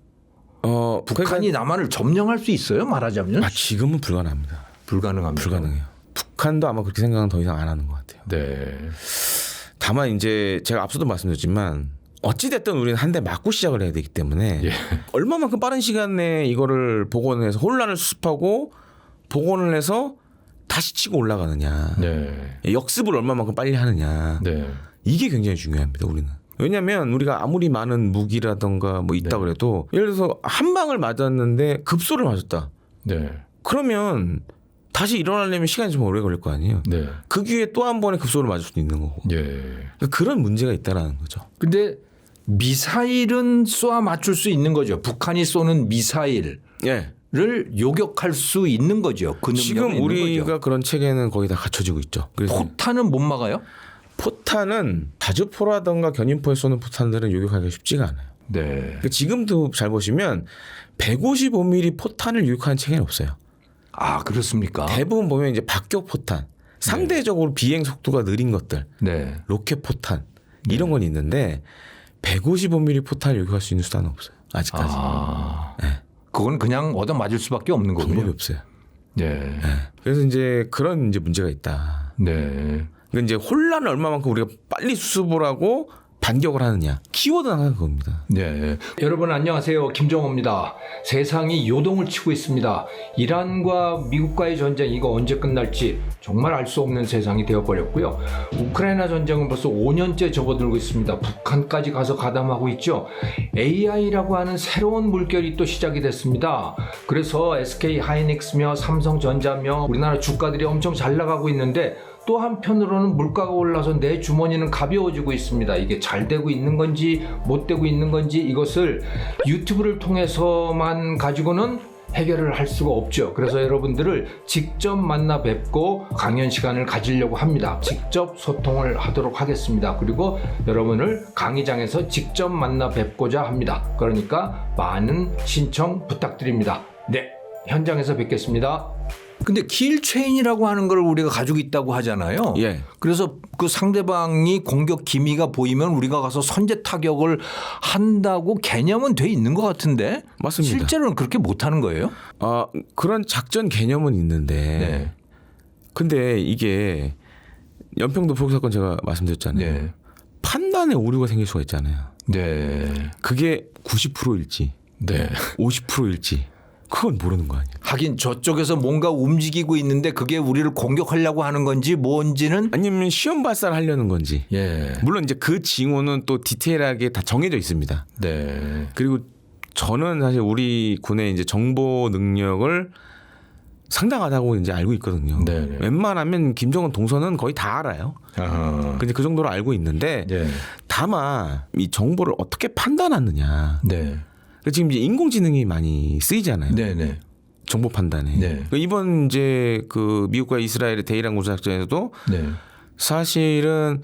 북한이 남한을 점령할 수 있어요? 말하자면 지금은 불가능합니다. 불가능합니다. 불가능해요. 북한도 아마 그렇게 생각은 더 이상 안 하는 것 같아요. 네. 다만 이제 제가 앞서도 말씀드렸지만 어찌 됐든 우리는 한 대 맞고 시작을 해야 되기 때문에 예. 얼마만큼 빠른 시간 내에 이거를 복원해서 혼란을 수습하고 복원을 해서 다시 치고 올라가느냐. 네. 역습을 얼마만큼 빨리 하느냐. 네. 이게 굉장히 중요합니다. 우리는. 왜냐하면 우리가 아무리 많은 무기라던가 뭐 있다 그래도 예를 들어서 한 방을 맞았는데 급소를 맞았다. 네. 그러면 다시 일어나려면 시간이 좀 오래 걸릴 거 아니에요. 네. 그 기회에 또 한 번의 급소를 맞을 수도 있는 거고. 예. 그러니까 그런 문제가 있다라는 거죠. 근데 미사일은 쏘아 맞출 수 있는 거죠. 북한이 쏘는 미사일을 예. 요격할 수 있는 거죠. 그 능력은 지금 있는 우리가 거죠. 그런 체계는 거의 다 갖춰지고 있죠. 그래서 포탄은 못 막아요? 포탄은 자주포라든가 견인포에 쏘는 포탄들은 요격하기가 쉽지가 않아요. 네. 그러니까 지금도 잘 보시면 155mm 포탄을 요격하는 체계는 없어요. 아 그렇습니까? 대부분 보면 이제 박격 포탄, 상대적으로 비행 속도가 느린 것들, 네. 로켓 포탄 이런 건 있는데 155mm 포탄을 요격할 수 있는 수단은 없어요. 아직까지. 아. 네. 그건 그냥 얻어 맞을 수밖에 없는 방법이 거군요. 없어요. 네. 네. 그래서 이제 그런 이제 문제가 있다. 네. 그러니까 이제 혼란을 얼마만큼 우리가 빨리 수습을 하고 반격을 하느냐. 키워드는 항상 그겁니다. 네. 여러분 안녕하세요. 김정호입니다. 세상이 요동을 치고 있습니다. 이란과 미국과의 전쟁 이거 언제 끝날지 정말 알 수 없는 세상이 되어버렸고요. 우크라이나 전쟁은 벌써 5년째 접어들고 있습니다. 북한까지 가서 가담하고 있죠. AI라고 하는 새로운 물결이 또 시작이 됐습니다. 그래서 SK 하이닉스며 삼성전자며 우리나라 주가들이 엄청 잘 나가고 있는데 또 한편으로는 물가가 올라서 내 주머니는 가벼워지고 있습니다. 이게 잘 되고 있는 건지 못 되고 있는 건지 이것을 유튜브를 통해서만 가지고는 해결을 할 수가 없죠. 그래서 여러분들을 직접 만나 뵙고 강연 시간을 가지려고 합니다. 직접 소통을 하도록 하겠습니다. 그리고 여러분을 강의장에서 직접 만나 뵙고자 합니다. 그러니까 많은 신청 부탁드립니다. 네, 현장에서 뵙겠습니다. 근데 킬체인이라고 하는 걸 우리가 가지고 있다고 하잖아요. 예. 그래서 그 상대방이 공격 기미가 보이면 우리가 가서 선제 타격을 한다고 개념은 돼 있는 것 같은데 맞습니다. 실제로는 그렇게 못하는 거예요? 그런 작전 개념은 있는데 네. 근데 이게 연평도 포격 사건 제가 말씀드렸잖아요. 네. 판단에 오류가 생길 수가 있잖아요. 네. 그게 90%일지 네. 50%일지 그건 모르는 거 아니에요. 하긴 저쪽에서 뭔가 움직이고 있는데 그게 우리를 공격하려고 하는 건지 뭔지는 아니면 시험 발사를 하려는 건지. 예. 물론 이제 그 징후는 또 디테일하게 다 정해져 있습니다. 네. 그리고 저는 사실 우리 군의 이제 정보 능력을 상당하다고 이제 알고 있거든요. 네. 웬만하면 김정은 동선은 거의 다 알아요. 아하. 근데 그 정도로 알고 있는데 네. 다만 이 정보를 어떻게 판단하느냐. 네. 지금 이제 인공지능이 많이 쓰이잖아요. 네. 네. 정보 판단에. 네. 그러니까 이번 이제 그 미국과 이스라엘의 대이란 군사작전에서도 네. 사실은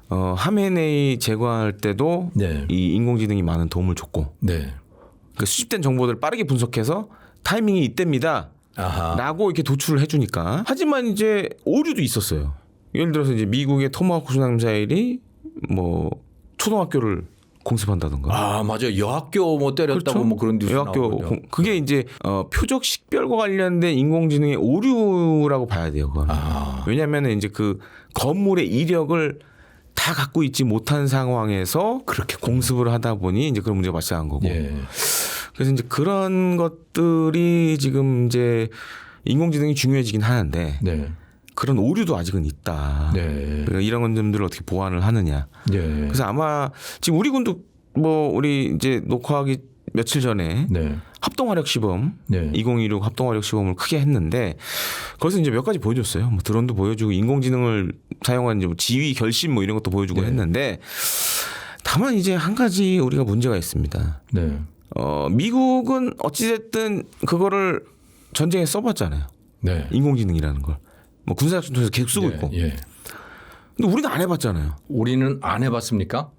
하메네이 제거할 때도 네. 이 인공지능이 많은 도움을 줬고 네. 그 수집된 정보들을 빠르게 분석해서 타이밍이 이때입니다. 아하. 라고 이렇게 도출을 해주니까. 하지만 이제 오류도 있었어요. 예를 들어서 이제 미국의 토마호크 순항미사일이 뭐 초등학교를 공습한다던가. 아 맞아요. 여학교 뭐 때렸다고 그렇죠? 뭐 그런 뉴스 여학교 나오거든요. 그게 이제 표적 식별과 관련된 인공지능의 오류라고 봐야 돼요. 그건. 아. 왜냐하면 이제 그 건물의 이력을 다 갖고 있지 못한 상황에서 그렇게 공습을 하다 보니 이제 그런 문제가 발생한 거고. 예. 그래서 이제 그런 것들이 지금 이제 인공지능이 중요해지긴 하는데 네. 그런 오류도 아직은 있다. 네. 그러니까 이런 점들을 어떻게 보완을 하느냐. 네. 그래서 아마 지금 우리 군도 뭐 우리 이제 녹화하기 며칠 전에 네. 합동화력 시범 네. 2016 합동화력 시범을 크게 했는데 거기서 이제 몇 가지 보여줬어요. 뭐 드론도 보여주고 인공지능을 사용한 이제 뭐 지휘 결심 뭐 이런 것도 보여주고 네. 했는데 다만 이제 한 가지 우리가 문제가 있습니다. 네. 미국은 어찌됐든 그거를 전쟁에 써봤잖아요. 네. 인공지능이라는 걸. 뭐 군사작전 통해서 계속 쓰고 예, 있고. 예. 근데 우리는 안 해봤잖아요. 우리는 안 해봤습니까?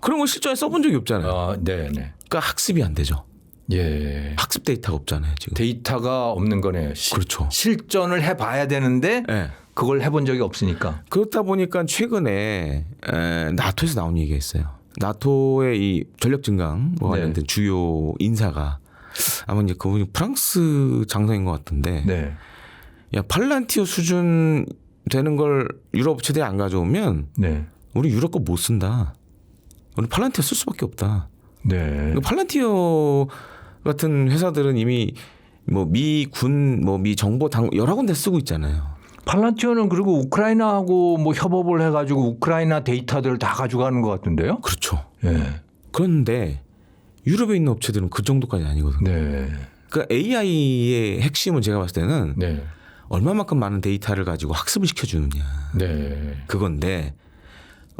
그런 걸 실전에 써본 적이 없잖아요. 아, 네, 네. 그러니까 학습이 안 되죠. 예. 학습 데이터가 없잖아요. 지금. 데이터가 없는 거네요. 그렇죠. 실전을 해봐야 되는데 네. 그걸 해본 적이 없으니까. 그렇다 보니까 최근에 나토에서 나온 얘기가 있어요. 나토의 이 전력 증강과 관련된 주요 인사가 아마 이제 그분이 프랑스 장성인 것 같은데 네. 야 팔란티오 수준 되는 걸 유럽 최대에 안 가져오면 네. 우리 유럽 거 못 쓴다. 우리 팔란티오 쓸 수밖에 없다. 네. 팔란티오 같은 회사들은 이미 뭐 미 군, 뭐 미 정보 당 여러 군데 쓰고 있잖아요. 팔란티오는 그리고 우크라이나하고 뭐 협업을 해가지고 우크라이나 데이터들을 다 가져가는 것 같은데요. 그렇죠. 예. 그런데 유럽에 있는 업체들은 그 정도까지 아니거든요. 네. 그러니까 AI의 핵심은 제가 봤을 때는 네. 얼마만큼 많은 데이터를 가지고 학습을 시켜주느냐. 네. 그건데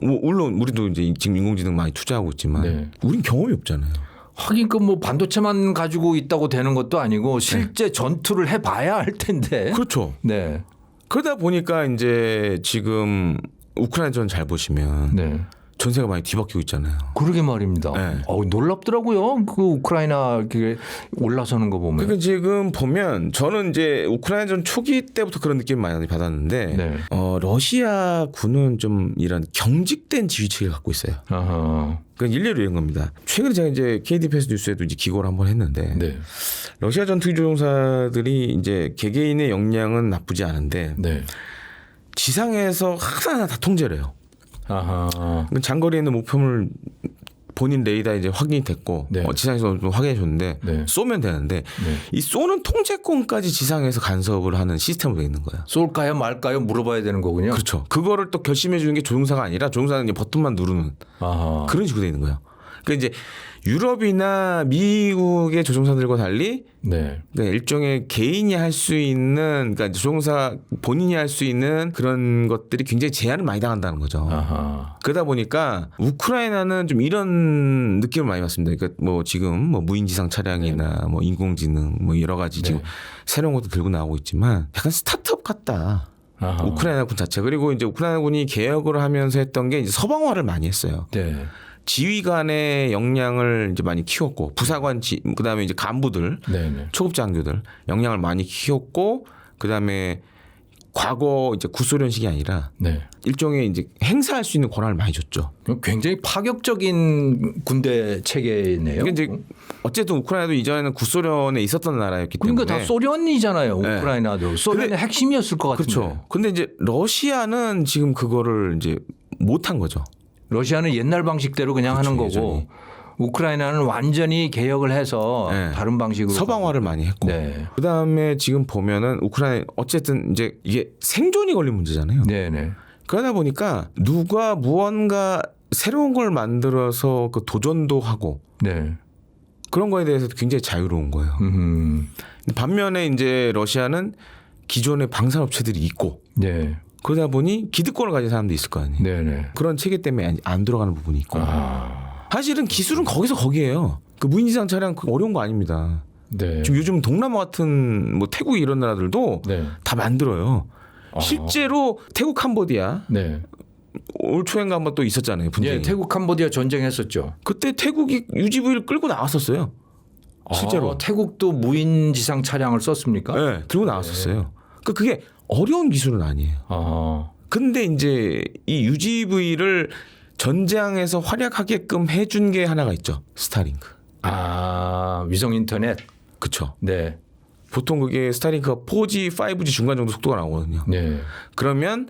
물론 우리도 이제 지금 인공지능 많이 투자하고 있지만 네. 우린 경험이 없잖아요. 하긴 그 뭐 반도체만 가지고 있다고 되는 것도 아니고 실제 전투를 해봐야 할 텐데. 그렇죠. 네. 그러다 보니까 이제 지금 우크라이나 전 잘 보시면 네. 전세가 많이 뒤바뀌고 있잖아요. 그러게 말입니다. 네. 놀랍더라고요. 그 우크라이나 그게 올라서는 거 보면. 그러니까 지금 보면 저는 이제 우크라이나 전 초기 때부터 그런 느낌 많이 받았는데 네. 러시아 군은 좀 이런 경직된 지휘 체계를 갖고 있어요. 아하. 그러니까 일례로 이런 겁니다. 최근에 제가 이제 KDPS 뉴스에도 이제 기고를 한번 했는데 네. 러시아 전투기 조종사들이 이제 개개인의 역량은 나쁘지 않은데 네. 지상에서 하나하나 다 통제를 해요. 아하. 그러니까 장거리에 있는 목표물 본인 레이더에 이제 확인이 됐고 네. 지상에서 좀 확인해 줬는데 네. 쏘면 되는데 네. 이 쏘는 통제권까지 지상에서 간섭을 하는 시스템으로 되어 있는 거예요. 쏠까요 말까요 물어봐야 되는 거군요. 그렇죠. 그거를 또 결심해 주는 게 조종사가 아니라 조종사는 이제 버튼만 누르는 아하. 그런 식으로 되어 있는 거예요. 그러니까 이제 유럽이나 미국의 조종사들과 달리 네. 그러니까 일종의 개인이 할 수 있는 그러니까 조종사 본인이 할 수 있는 그런 것들이 굉장히 제한을 많이 당한다는 거죠. 아하. 그러다 보니까 우크라이나는 좀 이런 느낌을 많이 받습니다. 그러니까 뭐 지금 뭐 무인지상 차량이나 뭐 인공지능 뭐 여러 가지 지금 새로운 것도 들고 나오고 있지만 약간 스타트업 같다. 아하. 우크라이나 군 자체. 그리고 이제 우크라이나 군이 개혁을 하면서 했던 게 이제 서방화를 많이 했어요. 네. 지휘관의 역량을 이제 많이 키웠고 부사관 그다음에 이제 간부들 네네. 초급 장교들 역량을 많이 키웠고 그다음에 과거 이제 구소련식이 아니라 네. 일종의 이제 행사할 수 있는 권한을 많이 줬죠. 굉장히 파격적인 군대 체계네요. 그러니까 이제 어쨌든 우크라이나도 이전에는 구소련에 있었던 나라였기 그러니까 때문에 다 소련이잖아요. 네. 우크라이나도 소련의 핵심이었을 것 같은데. 그렇죠. 근데 이제 러시아는 지금 그거를 이제 못한 거죠. 러시아는 옛날 방식대로 그냥 그렇죠, 하는 거고 여전히. 우크라이나는 완전히 개혁을 해서 네. 다른 방식으로 서방화를 많이 했고 네. 그다음에 지금 보면은 우크라이나 어쨌든 이제 이게 생존이 걸린 문제잖아요. 네네. 그러다 보니까 누가 무언가 새로운 걸 만들어서 그 도전도 하고 네. 그런 거에 대해서 굉장히 자유로운 거예요. 반면에 이제 러시아는 기존의 방산업체들이 있고 네. 그러다 보니 기득권을 가진 사람도 있을 거 아니에요. 네네. 그런 체계 때문에 안 들어가는 부분이 있고 아. 사실은 기술은 거기서 거기에요. 그 무인지상 차량 어려운 거 아닙니다. 네. 지금 요즘 동남아 같은 뭐 태국 이런 나라들도 네. 다 만들어요. 아. 실제로 태국 캄보디아 네. 올 초인가 한번 또 있었잖아요. 분쟁이. 예, 태국 캄보디아 전쟁했었죠. 그때 태국이 UGV를 끌고 나왔었어요. 실제로. 아, 태국도 무인 지상 차량을 썼습니까? 네, 들고 나왔었어요. 그게 어려운 기술은 아니에요. 아. 근데 이제 이 UGV를 전장에서 활약하게끔 해준 게 하나가 있죠. 스타링크. 아, 위성 인터넷. 그렇죠. 네. 보통 그게 스타링크가 4G, 5G 중간 정도 속도가 나오거든요. 네. 그러면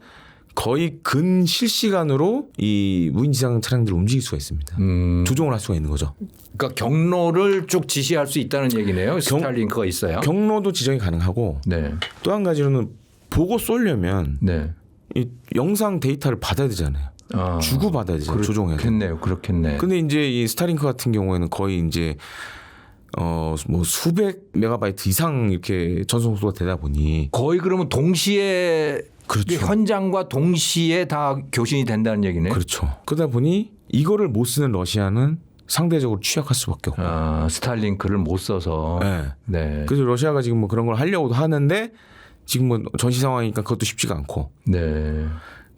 거의 근 실시간으로 이 무인지상 차량들을 움직일 수가 있습니다. 조종을 할 수가 있는 거죠. 그러니까 경로를 쭉 지시할 수 있다는 얘기네요. 스타링크가 있어야. 경로도 지정이 가능하고 네. 또 한 가지로는 보고 쏘려면 네. 이 영상 데이터를 받아야 되잖아요. 아, 주고 받아야 되잖아요. 조종해서. 그렇겠네요. 그렇겠네. 근데 이제 이 스타링크 같은 경우에는 거의 이제 뭐 수백 메가바이트 이상 이렇게 전송 속도가 되다 보니 거의 그러면 동시에 그렇죠. 현장과 동시에 다 교신이 된다는 얘기네요. 그렇죠. 그러다 보니 이거를 못 쓰는 러시아는 상대적으로 취약할 수밖에 없고. 아, 스타링크를 못 써서. 네. 네. 그래서 러시아가 지금 뭐 그런 걸 하려고도 하는데 지금 뭐 전시 상황이니까 그것도 쉽지가 않고. 네.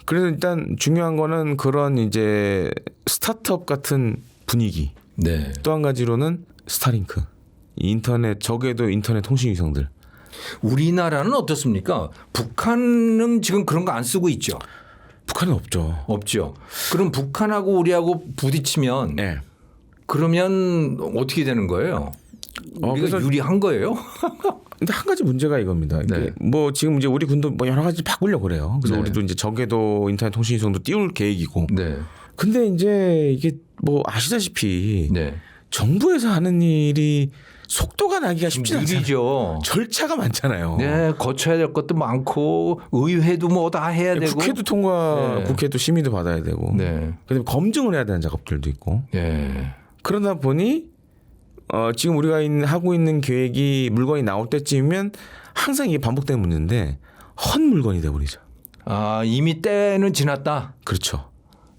그래서 일단 중요한 거는 그런 이제 스타트업 같은 분위기. 네. 또 한 가지로는 스타링크. 인터넷 적에도 인터넷 통신 위성들. 우리나라는 어떻습니까? 북한은 지금 그런 거 안 쓰고 있죠. 북한은 없죠. 없죠. 그럼 북한하고 우리하고 부딪히면 네. 그러면 어떻게 되는 거예요? 우리가 그래서 유리한 거예요? 근데 한 가지 문제가 이겁니다. 이게 네. 뭐 지금 이제 우리 군도 뭐 여러 가지 바꾸려고 그래요. 그래서 네. 우리도 이제 적에도 인터넷 통신 위성도 띄울 계획이고. 네. 근데 이제 이게 뭐 아시다시피 네. 정부에서 하는 일이 속도가 나기가 쉽지 않잖아요. 일이죠. 절차가 많잖아요. 네, 거쳐야 될 것도 많고 의회도 뭐 다 해야 되고. 국회도 통과, 네. 국회도 심의도 받아야 되고. 네. 그다음에 검증을 해야 되는 작업들도 있고. 네. 그러다 보니 지금 우리가 하고 있는 계획이 물건이 나올 때쯤이면 항상 이게 반복되는 문제인데 헛 물건이 돼버리죠. 아, 이미 때는 지났다. 그렇죠.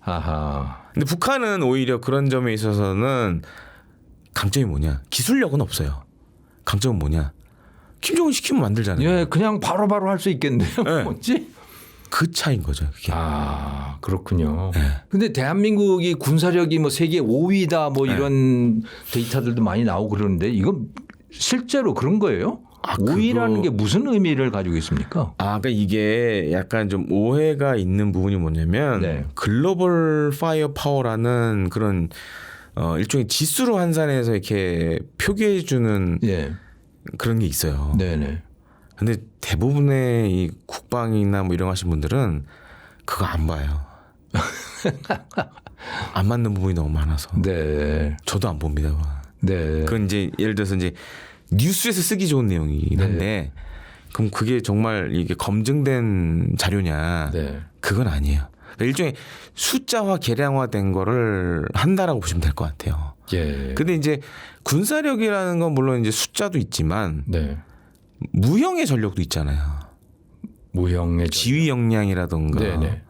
아하. 근데 북한은 오히려 그런 점에 있어서는 강점이 뭐냐? 기술력은 없어요. 강점은 뭐냐? 김정은 시키면 만들잖아요. 예, 그냥 바로바로 할 수 있겠네요. 네. 뭐지? 그 차인 거죠. 그게. 아, 그렇군요. 네. 근데 대한민국이 군사력이 뭐 세계 5위다 뭐 네. 이런 데이터들도 많이 나오고 그러는데 이건 실제로 그런 거예요? 아, 5위라는 그거- 게 무슨 의미를 가지고 있습니까? 아, 그러니까 이게 약간 좀 오해가 있는 부분이 뭐냐면 네. 글로벌 파이어 파워라는 그런 일종의 지수로 환산해서 이렇게 표기해 주는 예. 그런 게 있어요. 네네. 근데 대부분의 이 국방이나 뭐 이런 거 하신 분들은 그거 안 봐요. 안 맞는 부분이 너무 많아서. 네. 저도 안 봅니다. 네. 그건 이제 예를 들어서 이제 뉴스에서 쓰기 좋은 내용이긴 네. 한데 그럼 그게 정말 이게 검증된 자료냐? 네. 그건 아니에요. 그러니까 일종의 숫자화 계량화된 거를 한다라고 보시면 될 것 같아요. 예. 근데 이제 군사력이라는 건 물론 이제 숫자도 있지만 네. 무형의 전력도 있잖아요. 무형의 지휘 역량이라든가 네네.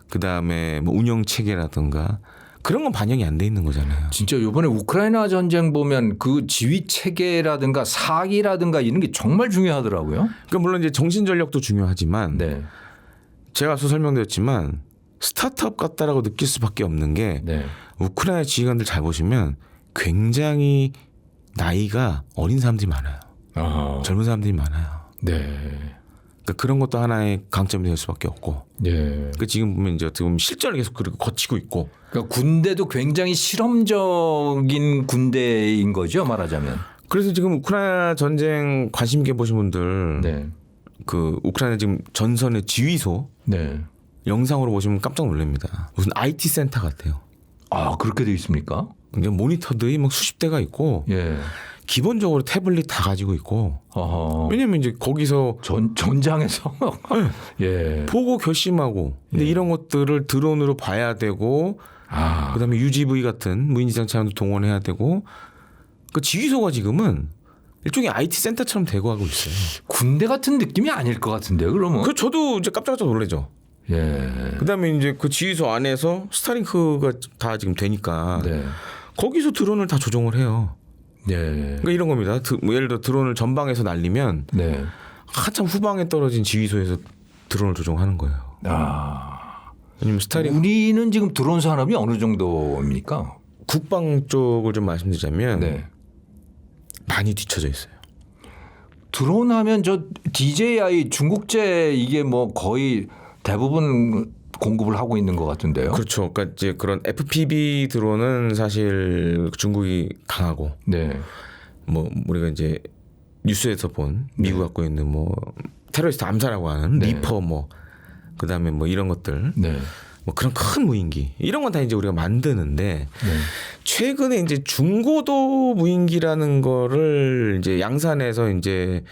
그다음에 뭐 운영 체계라든가 그런 건 반영이 안 돼 있는 거잖아요. 진짜 이번에 우크라이나 전쟁 보면 그 지휘 체계라든가 사기라든가 이런 게 정말 중요하더라고요. 그러니까 물론 이제 정신 전력도 중요하지만 네. 제가 앞서 설명드렸지만 스타트업 같다라고 느낄 수밖에 없는 게 네. 우크라이나 지휘관들 잘 보시면 굉장히 나이가 어린 사람들이 많아요. 아. 젊은 사람들이 많아요. 네. 그러니까 그런 것도 하나의 강점이 될 수밖에 없고. 예. 그 지금 보면 이제 어떻게 보면 실전을 계속 그렇게 거치고 있고. 그러니까 군대도 굉장히 실험적인 군대인 거죠, 말하자면. 그래서 지금 우크라이나 전쟁 관심 있게 보신 분들 네. 그 우크라이나 지금 전선의 지휘소 네. 영상으로 보시면 깜짝 놀랍니다. 무슨 IT 센터 같아요. 아, 그렇게 돼 있습니까? 이제 모니터들이 막 수십 대가 있고 예. 기본적으로 태블릿 다 가지고 있고. 어허. 왜냐면 이제 거기서 전장에서 예. 보고 결심하고 근데 이런 것들을 드론으로 봐야 되고 아. 그다음에 UGV 같은 무인지상 차량도 동원해야 되고 그 지휘소가 지금은 일종의 IT 센터처럼 되고 가고 있어요. 군대 같은 느낌이 아닐 것 같은데요, 그러면. 그 저도 이제 깜짝깜짝 놀라죠. 예. 그다음에 이제 그 지휘소 안에서 스타링크가 다 지금 되니까 네. 거기서 드론을 다 조종을 해요. 네. 그러니까 이런 겁니다. 뭐 예를 들어 드론을 전방에서 날리면 네. 한참 후방에 떨어진 지휘소에서 드론을 조종하는 거예요. 아. 왜냐면 스타링크 우리는 지금 드론 산업이 어느 정도입니까? 국방 쪽을 좀 말씀드리자면 네. 많이 뒤쳐져 있어요. 드론 하면 저 DJI 중국제 이게 뭐 거의 대부분 공급을 하고 있는 것 같은데요. 그렇죠. 그러니까 이제 그런 FPV 드론은 사실 중국이 강하고 네. 뭐 우리가 이제 뉴스에서 본 미국 갖고 있는 뭐 테러리스트 암살하고 하는 네. 리퍼 뭐 그다음에 뭐 이런 것들 네. 뭐 그런 큰 무인기 이런 건 다 이제 우리가 만드는데 네. 최근에 이제 중고도 무인기라는 거를 이제 양산에서 이제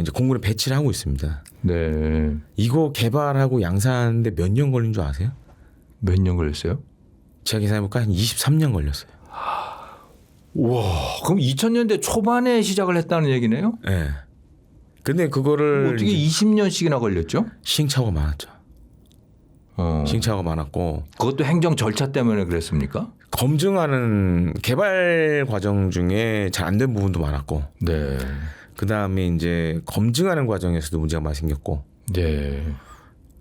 이제 공군에 배치를 하고 있습니다. 네. 이거 개발하고 양산하는데 몇 년 걸린 줄 아세요? 몇 년 걸렸어요? 제가 계산해볼까 한 23년 걸렸어요. 와, 그럼 2000년대 초반에 시작을 했다는 얘기네요? 예. 네. 근데 그거를 어떻게 20년씩이나 걸렸죠? 시행착오가 많았죠. 시행착오가 많았고 그것도 행정 절차 때문에 그랬습니까? 검증하는 개발 과정 중에 잘 안 된 부분도 많았고 네. 그 다음에 이제 검증하는 과정에서도 문제가 많이 생겼고 네.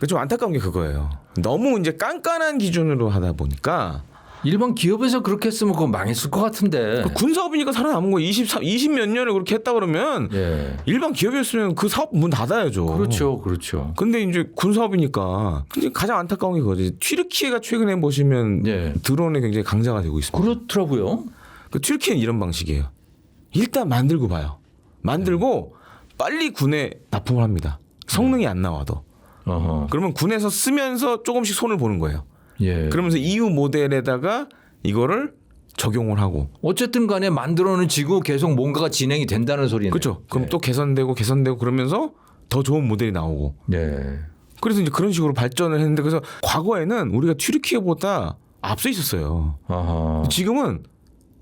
좀 안타까운 게 그거예요. 너무 이제 깐깐한 기준으로 하다 보니까 일반 기업에서 그렇게 했으면 그거 망했을 것 같은데. 군사업이니까 살아남은 거 20 몇 년을 그렇게 했다 그러면 예. 일반 기업이었으면 그 사업 문 닫아야죠. 그렇죠, 그렇죠. 근데 이제 군사업이니까 근데 가장 안타까운 게 그거지. 튀르키예가 최근에 보시면 예. 드론에 굉장히 강자가 되고 있습니다. 그렇더라고요. 그 튀르키예는 이런 방식이에요. 일단 만들고 봐요. 만들고 빨리 군에 납품을 합니다. 성능이 안 나와도. 어허. 그러면 군에서 쓰면서 조금씩 손을 보는 거예요. 예. 그러면서 EU 모델에다가 이거를 적용을 하고. 어쨌든 간에 만들어는 지고 계속 뭔가가 진행이 된다는 소리네요. 그렇죠. 그럼 또 개선되고 그러면서 더 좋은 모델이 나오고. 네. 그래서 이제 그런 식으로 발전을 했는데 그래서 과거에는 우리가 튀르키예보다 앞서 있었어요. 아하. 지금은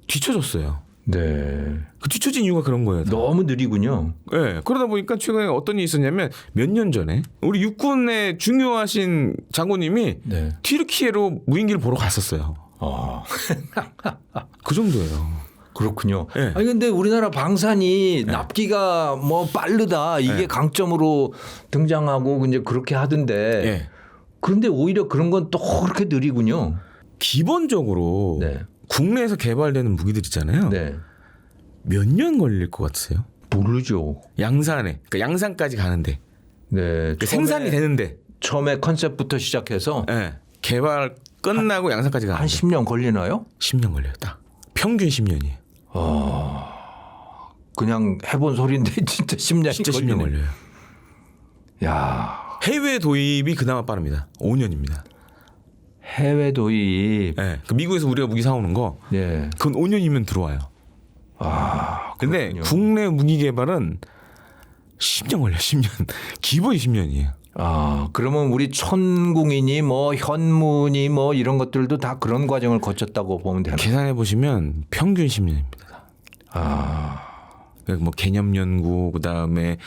뒤쳐졌어요. 네. 그 뒤처진 이유가 그런 거예요. 다. 너무 느리군요. 네, 그러다 보니까 최근에 어떤 일이 있었냐면 몇 년 전에 우리 육군의 중요하신 장군님이 네. 튀르키예로 무인기를 보러 갔었어요. 아, 그 정도예요. 그렇군요. 네. 아니 근데 우리나라 방산이 납기가 뭐 빠르다 이게 네. 강점으로 등장하고 이제 그렇게 하던데. 예. 그런데 오히려 그런 건 또 그렇게 느리군요. 기본적으로 네. 국내에서 개발되는 무기들 있잖아요. 네. 몇 년 걸릴 것 같으세요? 모르죠. 양산에, 그러니까 양산까지 가는데, 네. 그러니까 생산이 되는데, 처음에 컨셉부터 시작해서 예. 개발 끝나고 양산까지 가는데 한 10년 걸리나요? 10년 걸려요. 딱 평균 10년이에요. 그냥 해본 소리인데 진짜 10년이 진짜 걸리네. 10년 걸려요. 야, 해외 도입이 그나마 빠릅니다. 5년입니다. 해외 도입. 예. 그 미국에서 우리가 무기 사오는 거, 예. 그건 5년이면 들어와요. 아, 근데 그렇군요. 국내 무기 개발은 10년 걸려요. 10년. 기본이 10년이에요. 아, 그러면 우리 천궁이니 뭐 현무니 뭐 이런 것들도 다 그런 과정을 거쳤다고 보면 되나? 계산해 보시면 평균 10년입니다. 아, 뭐 개념 연구, 그다음에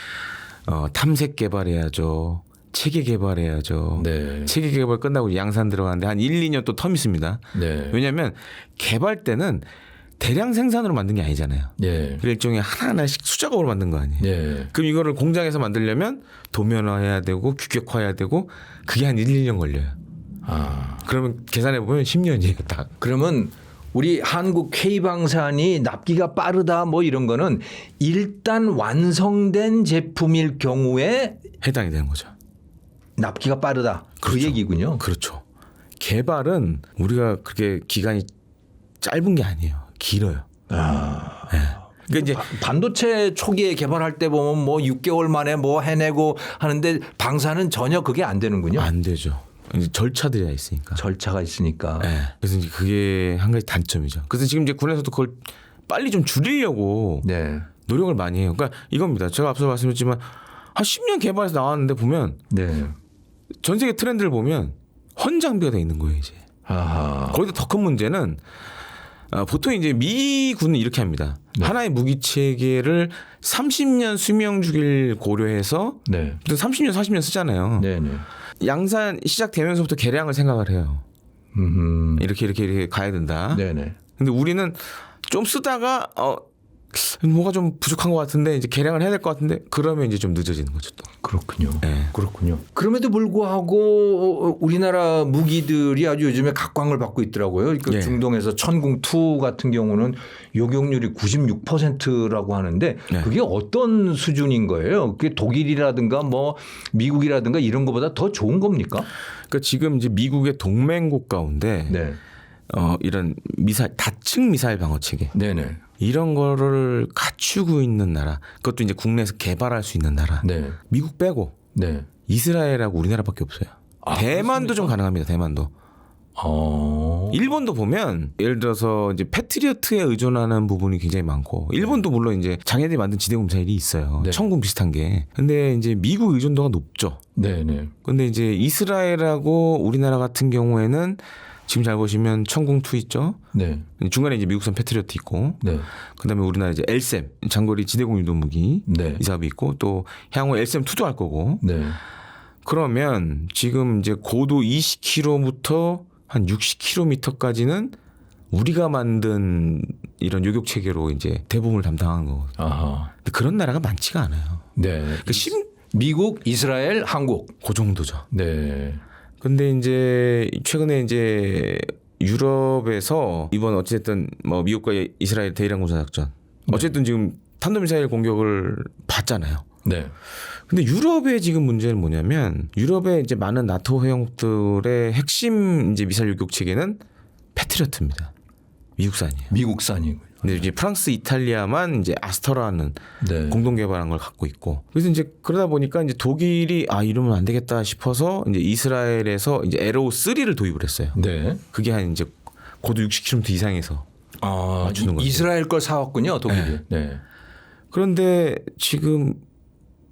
탐색 개발해야죠. 체계 개발해야죠. 네. 체계 개발 끝나고 양산 들어가는데 한 1, 2년 또 텀 있습니다. 네. 왜냐하면 개발 때는 대량 생산으로 만든 게 아니잖아요. 예. 그 일종의 하나하나씩 수작업으로 만든 거 아니에요. 예. 그럼 이거를 공장에서 만들려면 도면화해야 되고 규격화해야 되고 그게 한 1, 2년 걸려요. 아, 그러면 계산해 보면 10년이에요, 딱. 그러면 우리 한국 K방산이 납기가 빠르다 뭐 이런 거는 일단 완성된 제품일 경우에 해당이 되는 거죠. 납기가 빠르다. 그 그렇죠. 얘기군요. 그렇죠. 개발은 우리가 그렇게 기간이 짧은 게 아니에요. 길어요. 아. 네. 그러니까 이제 반도체 초기에 개발할 때 보면 뭐 6개월 만에 뭐 해내고 하는데 방산은 전혀 그게 안 되는군요. 안 되죠. 이제 절차들이 다 있으니까. 절차가 있으니까. 네. 그래서 이제 그게 한 가지 단점이죠. 그래서 지금 이제 군에서도 그걸 빨리 좀 줄이려고 네. 노력을 많이 해요. 그러니까 이겁니다. 제가 앞서 말씀드렸지만 한 10년 개발해서 나왔는데 보면 네. 전 세계 트렌드를 보면 헌장비가 돼 있는 거예요, 이제. 아하. 거기다 더 큰 문제는 보통 이제 미군은 이렇게 합니다. 네. 하나의 무기 체계를 30년 수명 주기를 고려해서 네. 보통 30년, 40년 쓰잖아요. 네, 네. 양산 시작되면서부터 개량을 생각을 해요. 이렇게 가야 된다. 네, 네. 근데 우리는 좀 쓰다가 뭐가 좀 부족한 것 같은데 이제 개량을 해야 될 것 같은데 그러면 이제 좀 늦어지는 거죠 또. 그렇군요. 네. 그렇군요. 그럼에도 불구하고 우리나라 무기들이 아주 요즘에 각광을 받고 있더라고요. 그 네. 중동에서 천궁2 같은 경우는 요격률이 96%라고 하는데 네. 그게 어떤 수준인 거예요? 그게 독일이라든가 뭐 미국이라든가 이런 것보다 더 좋은 겁니까? 그러니까 지금 이제 미국의 동맹국 가운데 네. 이런 미사일 다층 미사일 방어 체계 네네. 이런 거를 갖추고 있는 나라, 그것도 이제 국내에서 개발할 수 있는 나라. 네. 미국 빼고 네. 이스라엘하고 우리나라밖에 없어요. 아, 대만도 좀 가능합니다. 대만도. 일본도 보면 예를 들어서 이제 패트리어트에 의존하는 부분이 굉장히 많고 일본도 물론 이제 자기네들이 만든 지대공 미사일이 있어요. 네. 천궁 비슷한 게. 근데 이제 미국 의존도가 높죠. 네네. 근데 이제 이스라엘하고 우리나라 같은 경우에는 지금 잘 보시면 천궁2 있죠. 네. 중간에 이제 미국산 패트리어트 있고, 네. 그다음에 우리나라 이제 엘셈 장거리 지대공 유도 무기 네. 이 사업이 있고 또 향후 엘셈2도 할 거고. 네. 그러면 지금 이제 고도 20km부터 한 60km까지는 우리가 만든 이런 요격 체계로 이제 대부분을 담당한 거거든요. 아하. 근데 그런 나라가 많지가 않아요. 네. 미국, 이스라엘, 한국. 그 정도죠. 네. 근데 이제 최근에 이제 유럽에서 이번 어쨌든 뭐 미국과 이스라엘 대이란 군사 작전 어쨌든 지금 탄도미사일 공격을 받잖아요. 네. 근데 유럽의 지금 문제는 뭐냐면 유럽의 이제 많은 나토 회원국들의 핵심 이제 미사일 요격 체계는 패트리어트입니다. 미국산이에요. 미국산이고. 근데 이제 프랑스, 이탈리아만 이제 아스터라는 네. 공동 개발한 걸 갖고 있고 그래서 이제 그러다 보니까 이제 독일이 이러면 안 되겠다 싶어서 이제 이스라엘에서 이제 에로 3를 도입을 했어요. 네. 그게 한 이제 고도 60km 이상에서 맞추는 거죠. 이스라엘 걸 사왔군요, 독일이. 네. 네. 그런데 지금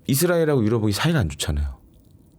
이스라엘하고 유럽이 사이가 안 좋잖아요.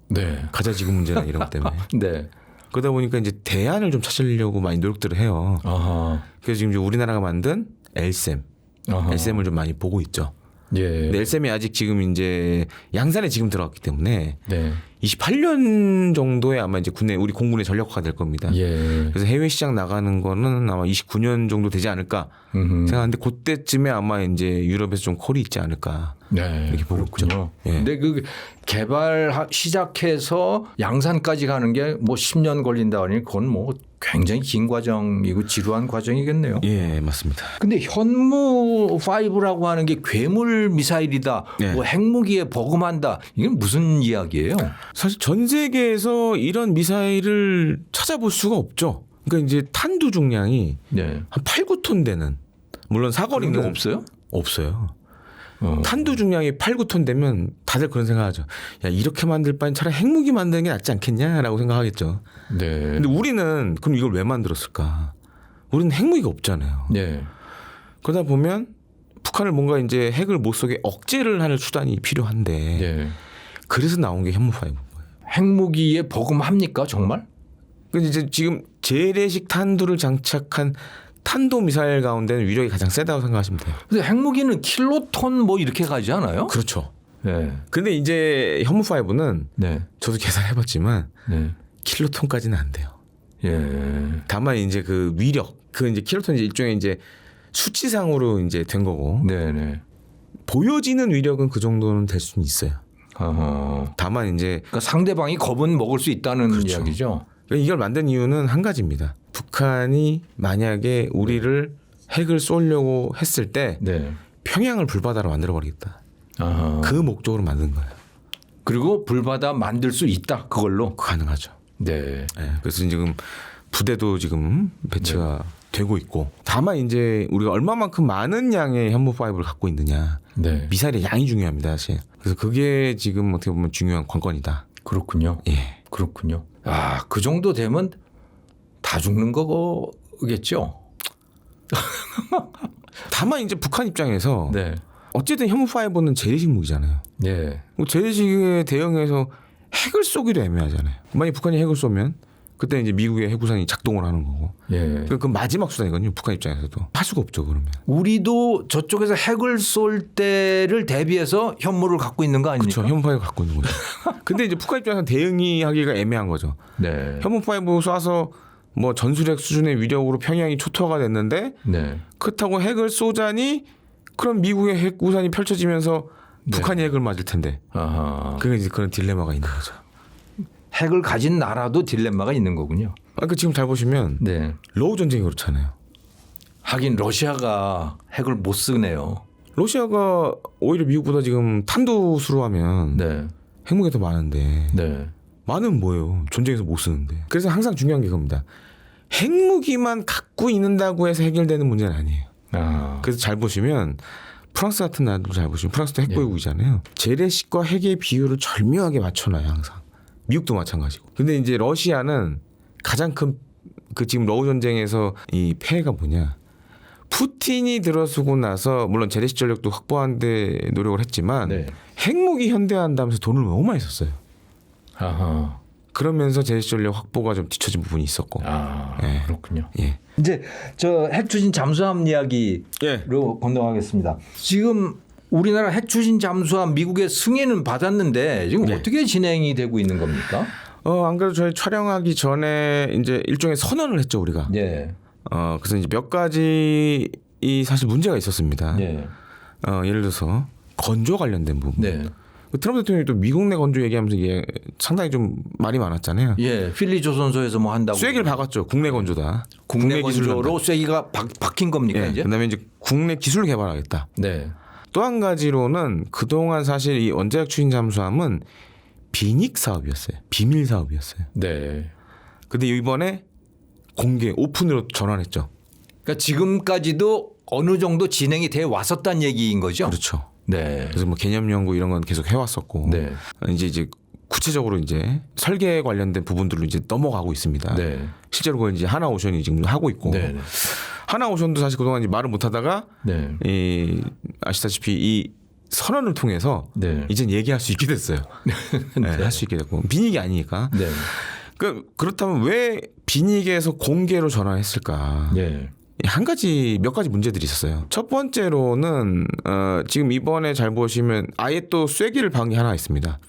네. 가자 지구 문제나 이런 것 때문에. 네. 그러다 보니까 이제 대안을 좀 찾으려고 많이 노력들을 해요. 아하. 그래서 지금 이제 우리나라가 만든 엘셈 아하. LCM을 좀 많이 보고 있죠. 예. 근데 LCM이 아직 지금 이제 양산에 지금 들어갔기 때문에 네. 28년 정도에 아마 이제 우리 공군의 전력화가 될 겁니다. 예. 그래서 해외 시장 나가는 거는 아마 29년 정도 되지 않을까 생각하는데 그때쯤에 아마 이제 유럽에서 좀 콜이 있지 않을까. 네. 이렇게 보고 그렇군요. 있죠. 예. 근데 그 개발 시작해서 양산까지 가는 게 뭐 10년 걸린다 하니 그건 뭐 굉장히 긴 과정이고 지루한 과정이겠네요. 예, 맞습니다. 근데 현무 5라고 하는 게 괴물 미사일이다. 네. 뭐 핵무기에 버금한다. 이게 무슨 이야기예요? 사실 전 세계에서 이런 미사일을 찾아볼 수가 없죠. 그러니까 이제 탄두 중량이 네. 한 8, 9톤 되는 물론 그런 사거리는 게 없어요? 없어요. 탄두 중량이 8, 9톤 되면 다들 그런 생각하죠. 야, 이렇게 만들 바엔 차라리 핵무기 만드는 게 낫지 않겠냐라고 생각하겠죠. 네. 근데 우리는 그럼 이걸 왜 만들었을까? 우리는 핵무기가 없잖아요. 네. 그러다 보면 북한을 뭔가 이제 핵을 못 쏘게 억제를 하는 수단이 필요한데 네. 그래서 나온 게 현무 5인 거예요. 핵무기에 버금합니까 정말? 근데 이제 지금 재래식 탄두를 장착한 탄도 미사일 가운데는 위력이 가장 세다고 생각하시면 돼요. 근데 핵무기는 킬로톤 뭐 이렇게 가지 않아요? 그렇죠. 네. 근데 이제 현무 5는 네. 저도 계산해봤지만 네. 킬로톤까지는 안 돼요. 예. 다만 이제 그 위력, 그 이제 킬로톤이 일종의 이제 수치상으로 이제 된 거고 네네. 보여지는 위력은 그 정도는 될 수는 있어요. 어허. 다만 이제 그러니까 상대방이 겁은 먹을 수 있다는 그렇죠. 이야기죠. 이걸 만든 이유는 한 가지입니다. 북한이 만약에 우리를 핵을 쏘려고 했을 때 네. 평양을 불바다로 만들어 버리겠다. 아하. 그 목적으로 만든 거예요. 그리고 불바다 만들 수 있다 그걸로. 가능하죠. 네. 네, 그래서 지금 부대도 지금 배치가 되고 있고 다만 이제 우리가 얼마만큼 많은 양의 현무 5를 갖고 있느냐 네. 미사일의 양이 중요합니다 사실. 그래서 그게 지금 어떻게 보면 중요한 관건이다. 그렇군요. 예. 그렇군요. 아, 그 정도 되면 다 죽는 거겠죠. 다만 이제 북한 입장에서 네. 어쨌든 현무 5는 재래식 무기잖아요. 네. 뭐 재래식에 대응해서 핵을 쏘기도 애매하잖아요. 만약 북한이 핵을 쏘면 그때 이제 미국의 해구산이 작동을 하는 거고. 예. 그 마지막 수단이거든요. 북한 입장에서도 할 수가 없죠 그러면. 우리도 저쪽에서 핵을 쏠 때를 대비해서 현무를 갖고 있는 거 아닙니까? 그렇죠. 현무 5가 갖고 있는 거죠. 근데 이제 북한 입장에서 대응이 하기가 애매한 거죠. 네. 현무 5 쏴서 뭐 전술핵 수준의 위력으로 평양이 초토화가 됐는데 네. 그렇다고 핵을 쏘자니 그럼 미국의 핵 우산이 펼쳐지면서 북한이 핵을 맞을 텐데. 아하. 그게 이제 그런 딜레마가 있는 거죠. 핵을 가진 나라도 딜레마가 있는 거군요. 그 지금 잘 보시면 네. 러우 전쟁이 그렇잖아요. 하긴 러시아가 핵을 못 쓰네요. 러시아가 오히려 미국보다 지금 탄도 수로하면 네. 핵무기가 더 많은데 네. 많은 뭐예요? 전쟁에서 못 쓰는데. 그래서 항상 중요한 게 그겁니다. 핵무기만 갖고 있는다고 해서 해결되는 문제는 아니에요. 아. 그래서 잘 보시면 프랑스 같은 나라도 잘 보시면 프랑스도 핵보유국이잖아요. 재래식과 핵의 비율을 절묘하게 맞춰놔요 항상. 미국도 마찬가지고. 근데 이제 러시아는 가장 큰 그 지금 러우 전쟁에서 이 폐해가 뭐냐? 푸틴이 들어서고 나서 물론 재래식 전력도 확보하는데 노력을 했지만 네. 핵무기 현대화한다면서 돈을 너무 많이 썼어요. 아하. 그러면서 재래식 전력 확보가 좀 뒤처진 부분이 있었고. 아, 예. 그렇군요. 예. 이제 저 핵추진 잠수함 이야기로 예. 건너가겠습니다. 지금 우리나라 핵추진 잠수함 미국의 승인은 받았는데 지금 네. 어떻게 진행이 되고 있는 겁니까? 안 그래도 저희 촬영하기 전에 이제 일종의 선언을 했죠 우리가. 네. 그래서 이제 몇 가지 이 사실 문제가 있었습니다. 네. 예를 들어서 건조 관련된 부분. 네. 트럼프 대통령이 또 미국 내 건조 얘기하면서 이게 상당히 좀 말이 많았잖아요. 예, 필리 조선소에서 뭐 한다고. 쐐기를 박았죠. 국내 건조다. 국내 기술로 건조로 한다. 쐐기가 박힌 겁니까 예. 이제? 그다음에 이제 국내 기술을 개발하겠다. 네. 또 한 가지로는 그동안 사실 이 원자력 추진 잠수함은 비닉 사업이었어요. 비밀 사업이었어요. 네. 근데 이번에 공개 오픈으로 전환했죠. 그러니까 지금까지도 어느 정도 진행이 돼 왔었다는 얘기인 거죠? 그렇죠. 네. 그래서 뭐 개념 연구 이런 건 계속 해왔었고 네. 이제 구체적으로 이제 설계 관련된 부분들로 이제 넘어가고 있습니다. 네. 실제로 그걸 이제 하나오션이 지금 하고 있고 네. 네. 하나오션도 사실 그동안 이제 말을 못하다가 네. 아시다시피 이 선언을 통해서 네. 이젠 얘기할 수 있게 됐어요. 네, 할 수 있게 됐고 비닉이 아니니까. 네. 그렇다면 왜 비닉에서 공개로 전환했을까? 네. 한 가지 몇 가지 문제들이 있었어요. 첫 번째로는 지금 이번에 잘 보시면 아예 또 쐐기를 박은 게 하나 있습니다.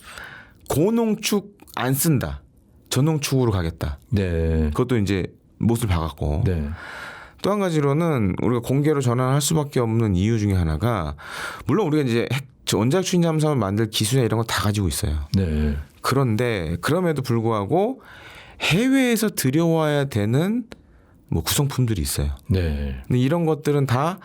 고농축 안 쓴다. 저농축으로 가겠다. 네. 그것도 이제 못을 박았고. 네. 또 한 가지로는 우리가 공개로 전환할 수밖에 없는 이유 중에 하나가 물론 우리가 이제 원자력 추진 잠수함을 만들 기술이나 이런 거 다 가지고 있어요. 네. 그런데 그럼에도 불구하고 해외에서 들여와야 되는 뭐 구성품들이 있어요. 네. 근데 이런 것들은 다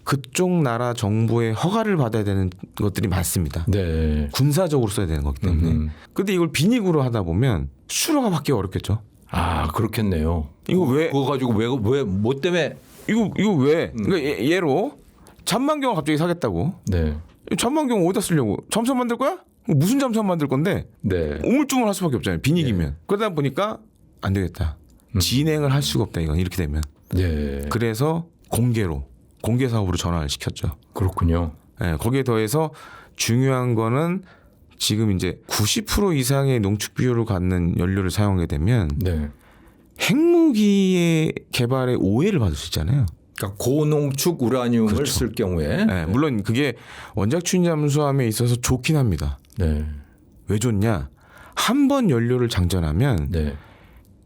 그쪽 나라 정부의 허가를 받아야 되는 것들이 많습니다. 네. 군사적으로 써야 되는 거기 때문에. 근데 이걸 비닉으로 하다 보면 수출허가 받기 어렵겠죠. 아, 그렇겠네요. 이거 왜? 그거 가지고 뭐 때문에? 이거 왜? 그러니까 예로 잠만경 갑자기 사겠다고. 네. 잠만경 어디다 쓰려고? 잠수함 만들 거야? 무슨 잠수함 만들 건데? 네. 우물쭈물할 수밖에 없잖아요. 비닉이면. 그러다 보니까 안 되겠다. 진행을 할 수가 없다 이건 이렇게 되면. 네. 그래서 공개 사업으로 전환을 시켰죠. 그렇군요. 네, 거기에 더해서 중요한 거는 지금 이제 90% 이상의 농축 비율을 갖는 연료를 사용하게 되면 네. 핵무기의 개발에 오해를 받을 수 있잖아요. 그러니까 고농축 우라늄을 그렇죠. 쓸 경우에. 네, 물론 그게 원자력 추진 잠수함에 있어서 좋긴 합니다. 네. 왜 좋냐? 한 번 연료를 장전하면 네.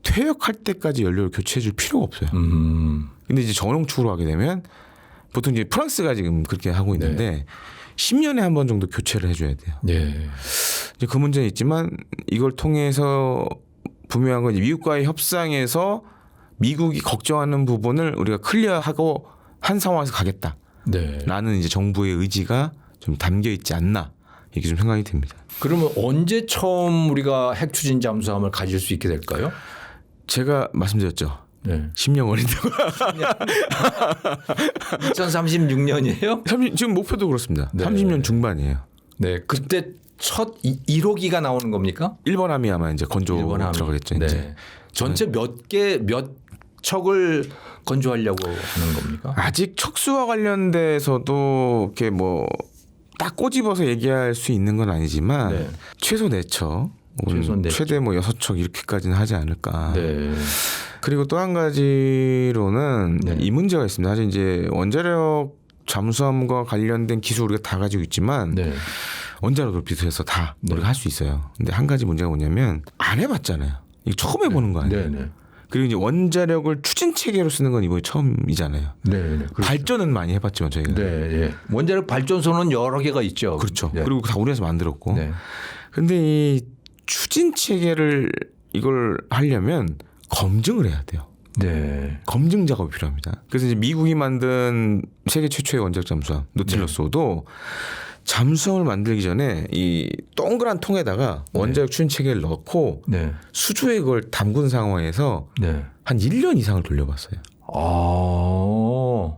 퇴역할 때까지 연료를 교체해 줄 필요가 없어요. 근데 이제 저농축으로 하게 되면 보통 이제 프랑스가 지금 그렇게 하고 있는데 10년에 한 번 정도 교체를 해줘야 돼요. 네. 이제 그 문제는 있지만 이걸 통해서 분명한 건 미국과의 협상에서 미국이 걱정하는 부분을 우리가 클리어하고 한 상황에서 가겠다라는 네. 이제 정부의 의지가 좀 담겨 있지 않나 이렇게 좀 생각이 듭니다. 그러면 언제 처음 우리가 핵 추진 잠수함을 가질 수 있게 될까요? 제가 말씀드렸죠. 네. 10년 걸린다고. 2036년이에요? 지금 목표도 그렇습니다. 네. 30년 중반이에요. 네. 그때 첫 1호기가 나오는 겁니까? 1번 함이 아마 이제 건조 일본 함이. 들어가겠죠. 네. 이제. 전체 몇 척을 건조하려고 하는 겁니까? 아직 척수와 관련돼서도 이렇게 뭐 딱 꼬집어서 얘기할 수 있는 건 아니지만 네. 최소 4척, 최소 4척. 최대 뭐 6척 이렇게까지는 하지 않을까. 네. 그리고 또 한 가지로는 네. 이 문제가 있습니다. 사실 이제 원자력 잠수함과 관련된 기술 우리가 다 가지고 있지만 네. 원자력을 비롯해서 다 네. 우리가 할 수 있어요. 근데 한 가지 문제가 뭐냐면 안 해봤잖아요. 이거 처음 해보는 거 아니에요. 네. 네. 그리고 이제 원자력을 추진 체계로 쓰는 건 이번이 처음이잖아요. 네. 네. 그렇죠. 발전은 많이 해봤지만 저희가. 네. 네. 원자력 발전소는 여러 개가 있죠. 그렇죠. 네. 그리고 다 우리나라에서 만들었고. 네. 근데 이 추진 체계를 이걸 하려면 검증을 해야 돼요. 네. 검증 작업이 필요합니다. 그래서 이제 미국이 만든 세계 최초의 원자력 잠수함 노틸러스도 잠수함을 만들기 전에 이 동그란 통에다가 원자력 추진 체계를 넣고 네. 수조에 그걸 담근 상황에서 네. 한 1년 이상을 돌려봤어요. 아,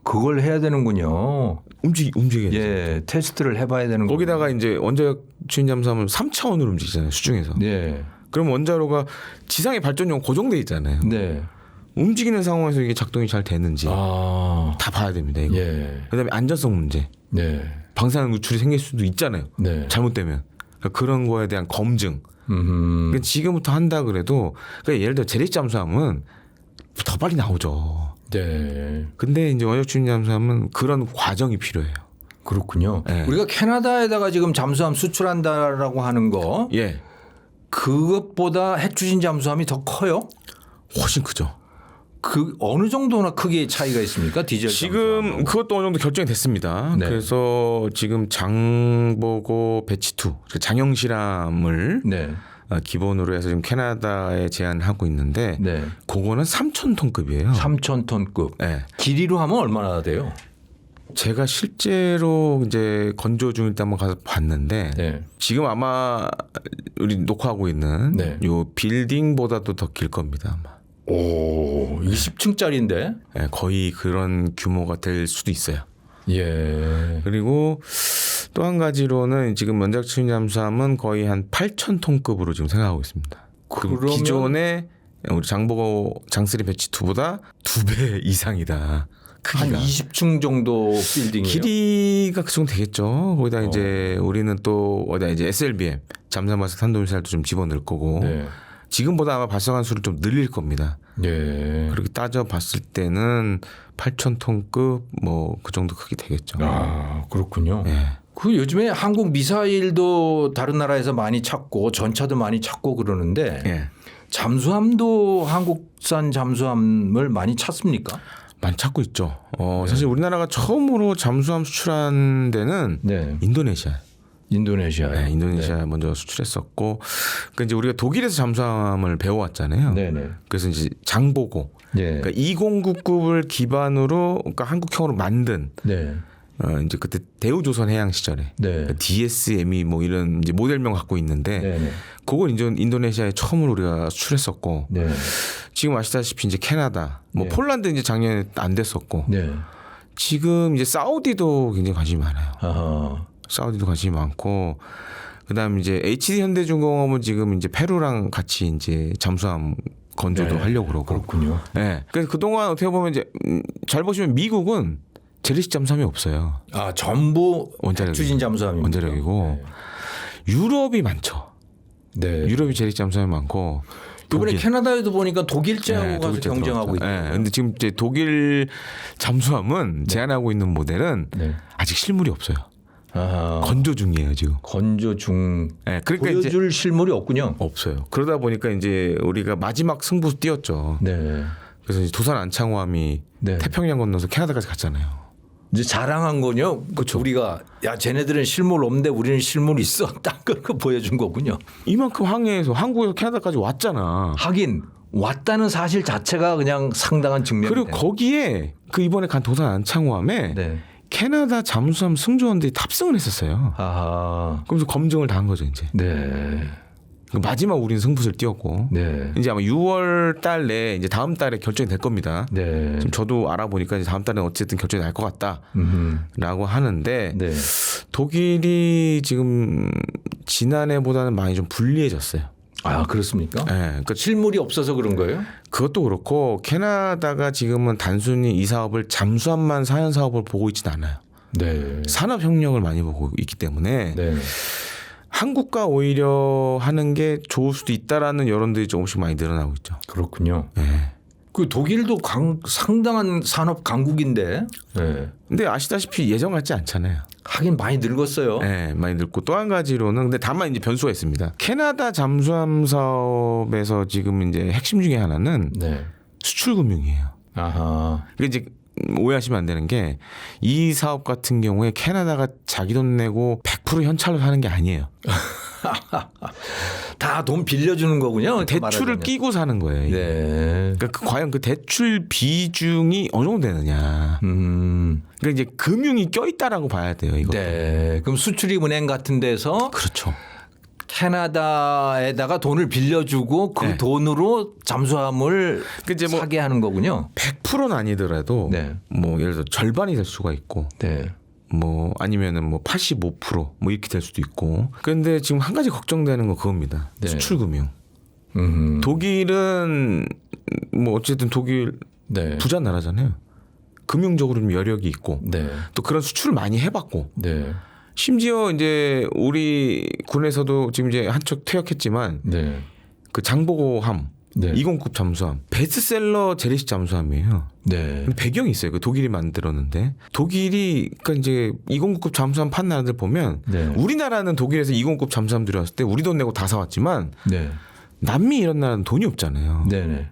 그걸 해야 되는군요. 움직여야 돼요. 예, 테스트를 해봐야 되는 거. 거기다가 이제 원자력 추진 잠수함은 3차원으로 움직이잖아요. 수중에서. 네. 그럼 원자로가 지상의 발전용 고정돼 있잖아요. 네. 움직이는 상황에서 이게 작동이 잘 되는지 아, 다 봐야 됩니다. 이거. 예. 그다음에 안전성 문제, 네. 방사능 누출이 생길 수도 있잖아요. 네. 잘못되면 그러니까 그런 거에 대한 검증. 그러니까 지금부터 한다 그래도 그러니까 예를 들어 재래식 잠수함은 더 빨리 나오죠. 네. 근데 이제 원자력 추진 잠수함은 그런 과정이 필요해요. 그렇군요. 네. 우리가 캐나다에다가 지금 잠수함 수출한다라고 하는 거, 예, 그것보다 핵 추진 잠수함이 더 커요? 훨씬 크죠. 그 어느 정도나 크기의 차이가 있습니까? 디젤 지금 잠수함하고. 그것도 어느 정도 결정이 됐습니다. 네. 그래서 지금 장보고 배치2 장형실함을 네. 기본으로 해서 지금 캐나다에 제안하고 있는데 네. 그거는 3,000톤급이에요. 3,000톤급. 네. 길이로 하면 얼마나 돼요? 제가 실제로 이제 건조 중일 때 한번 가서 봤는데 네. 지금 아마 우리 녹화하고 있는 네. 요 빌딩보다도 더 길 겁니다. 아마. 오, 20층짜리인데? 네, 거의 그런 규모가 될 수도 있어요. 예. 그리고 또 한 가지로는 지금 원자력 추진 잠수함은 거의 한 8,000톤급으로 지금 생각하고 있습니다. 그러면 기존의 우리 장보고 장쓰리 배치2보다 2배 이상이다. 한 크기가. 20층 정도 빌딩이에요. 길이가 그 정도 되겠죠. 거기다 이제 우리는 또 어디다 이제 SLBM 잠수함에서 탄도미사일도 좀 집어넣을 거고 네. 지금보다 아마 발사관 수를 좀 늘릴 겁니다. 예. 그렇게 따져 봤을 때는 8,000톤급 뭐 그 정도 크기 되겠죠. 아, 그렇군요. 예. 그 요즘에 한국 미사일도 다른 나라에서 많이 찾고 전차도 많이 찾고 그러는데 예. 잠수함도 한국산 잠수함을 많이 찾습니까? 많이 찾고 있죠. 사실 우리나라가 처음으로 잠수함 수출한 데는 네. 인도네시아. 인도네시아에. 네, 인도네시아 먼저 수출했었고, 그러니까 이제 우리가 독일에서 잠수함을 배워왔잖아요. 네네. 그래서 이제 장보고, 네. 그러니까 209급을 기반으로, 그러니까 한국형으로 만든 네. 이제 그때 대우조선 해양 시절에 네. 그러니까 DSM이 뭐 이런 이제 모델명 갖고 있는데, 네네. 그걸 이제 인도네시아에 처음으로 우리가 수출했었고, 네. 지금 아시다시피 이제 캐나다, 뭐 네. 폴란드 이제 작년에 안 됐었고, 네. 지금 이제 사우디도 굉장히 관심이 많아요. 아하. 사우디도 관심이 많고, 그다음 이제 HD 현대중공업은 지금 이제 페루랑 같이 이제 잠수함 건조도 네. 하려고 그러고. 그렇군요. 네. 그래서 그동안 어떻게 보면 이제 잘 보시면 미국은 재래식 잠수함이 없어요. 아, 전부 원자력이- 추진 잠수함입니다. 원자력이고 유럽이 많죠. 네. 유럽이 재래식 잠수함이 많고. 이번에 독일. 캐나다에도 보니까 독일제하고 네, 가서 독일제 경쟁하고 있고. 들어갔죠. 네. 근데 지금 이제 독일 잠수함은 제안하고 있는 모델은 네. 아직 실물이 없어요. 아, 건조 중이에요 지금. 건조 중 네, 그러니까 이제 보여줄 실물이 없군요. 없어요. 그러다 보니까 이제 우리가 마지막 승부 뛰었죠. 네. 그래서 이제 두산 안창호함이 네. 태평양 건너서 캐나다까지 갔잖아요. 이제 자랑한 거요. 그쵸. 우리가 야 쟤네들은 실물 없는데 우리는 실물 있어. 딱 그거 보여준 거군요. 이만큼 항해해서 한국에서 캐나다까지 왔잖아. 하긴 왔다는 사실 자체가 그냥 상당한 증명이 그리고 되는 거기에 그 이번에 간 두산 안창호함에 네. 캐나다 잠수함 승조원들이 탑승을 했었어요. 아하. 그러면서 검증을 다 한 거죠 이제. 네. 마지막 우리는 승부수를 띄웠고 네. 이제 아마 6월 달 내에 이제 다음 달에 결정이 될 겁니다. 네. 지금 저도 알아보니까 이제 다음 달에 어쨌든 결정이 날 것 같다라고 하는데 네. 독일이 지금 지난해보다는 많이 좀 불리해졌어요. 아, 그렇습니까? 네, 그러니까 실물이 없어서 그런 거예요? 그것도 그렇고 캐나다가 지금은 단순히 이 사업을 잠수함만 사연 사업을 보고 있지는 않아요. 네. 산업 혁명을 많이 보고 있기 때문에 네. 한국과 오히려 하는 게 좋을 수도 있다라는 여론들이 조금씩 많이 늘어나고 있죠. 그렇군요. 네. 그 독일도 상당한 산업 강국인데. 네. 근데 아시다시피 예전 같지 않잖아요. 하긴 많이 늙었어요. 네, 많이 늙고 또 한 가지로는 근데 다만 이제 변수가 있습니다. 캐나다 잠수함 사업에서 지금 이제 핵심 중에 하나는 네. 수출 금융이에요. 아하. 그게 이제 오해하시면 안 되는 게 이 사업 같은 경우에 캐나다가 자기 돈 내고 100% 현찰로 사는 게 아니에요. 다 돈 빌려주는 거군요. 대출을 말하자면. 끼고 사는 거예요. 이게. 네. 그러니까 과연 그 대출 비중이 어느 정도 되느냐. 그러니까 이제 금융이 껴있다라고 봐야 돼요. 이거. 네. 그럼 수출입 은행 같은 데서 그렇죠. 캐나다에다가 돈을 빌려주고 그 네. 돈으로 잠수함을 그 이제 뭐 사게 하는 거군요. 100%는 아니더라도 네. 뭐 예를 들어 절반이 될 수가 있고 네. 뭐 아니면은 뭐 85%뭐 이렇게 될 수도 있고. 그런데 지금 한 가지 걱정되는 건 그겁니다. 네. 수출 금융. 음. 독일은 뭐 어쨌든 독일 네. 부자 나라잖아요. 금융적으로 좀 여력이 있고 네. 또 그런 수출을 많이 해봤고 네. 심지어 이제 우리 군에서도 지금 이제 한 척 퇴역했지만 네. 그 장보고함 네. 20급 잠수함 베스트셀러 재래식 잠수함이에요. 네. 배경이 있어요. 그 독일이 만들었는데 독일이 그러니까 이제 20급 잠수함 판 나라들 보면 네. 우리나라는 독일에서 20급 잠수함 들여왔을 때 우리 돈 내고 다 사왔지만 네. 남미 이런 나라는 돈이 없잖아요. 네. 네.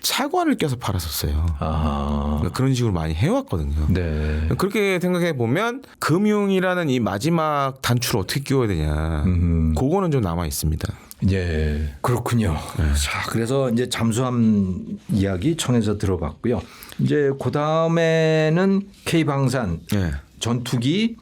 차관을 껴서 팔았었어요. 아. 그러니까 그런 식으로 많이 해왔거든요. 네. 그렇게 생각해 보면 금융이라는 이 마지막 단추를 어떻게 끼워야 되냐. 그거는 좀 남아 있습니다. 예, 그렇군요. 자, 그래서 이제 잠수함 이야기 청해서 들어봤고요. 이제 그 다음에는 K방산, 네. 전투기,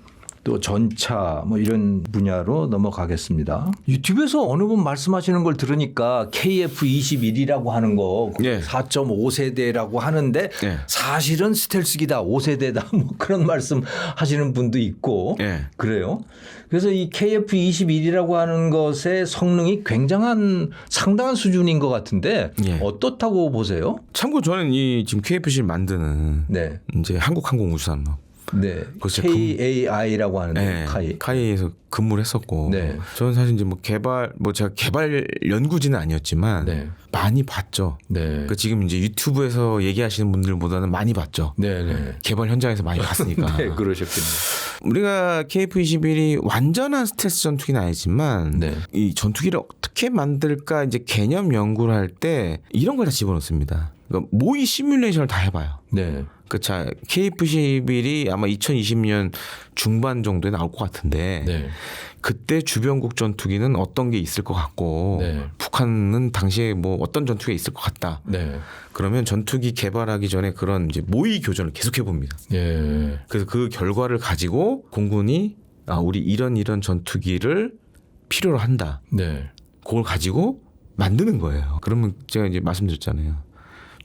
또 전차 뭐 이런 분야로 넘어가겠습니다. 유튜브에서 어느 분 말씀하시는 걸 들으니까 KF-21이라고 하는 거 예. 4.5세대라고 하는데 예. 사실은 스텔스기다 5세대다 뭐 그런 말씀 하시는 분도 있고 예. 그래요. 그래서 이 KF-21이라고 하는 것의 성능이 굉장한 상당한 수준인 것 같은데 예. 어떻다고 보세요? 참고 저는 이 지금 KF-21 만드는 네. 이제 한국항공우주산업 네. 그래서 KAI라고 하는데 네, 카이. 카이에서 근무를 했었고 네. 저는 사실 이제 뭐 제가 개발 연구지는 아니었지만 네. 많이 봤죠. 네. 그 지금 이제 유튜브에서 얘기하시는 분들보다는 많이 봤죠. 네, 네. 개발 현장에서 많이 봤으니까. 네, 그러셨군요. 우리가 KF-21이 완전한 스텔스 전투기는 아니지만 네. 이 전투기를 어떻게 만들까 이제 개념 연구를 할 때 이런 걸 다 집어넣습니다. 그러니까 모의 시뮬레이션을 다 해봐요. 네. 자 KF-21이 아마 2020년 중반 정도에 나올 것 같은데 네. 그때 주변국 전투기는 어떤 게 있을 것 같고 네. 북한은 당시에 뭐 어떤 전투기가 있을 것 같다. 네. 그러면 전투기 개발하기 전에 그런 이제 모의 교전을 계속해 봅니다. 예. 그래서 그 결과를 가지고 공군이 우리 이런 전투기를 필요로 한다. 네. 그걸 가지고 만드는 거예요. 그러면 제가 이제 말씀드렸잖아요.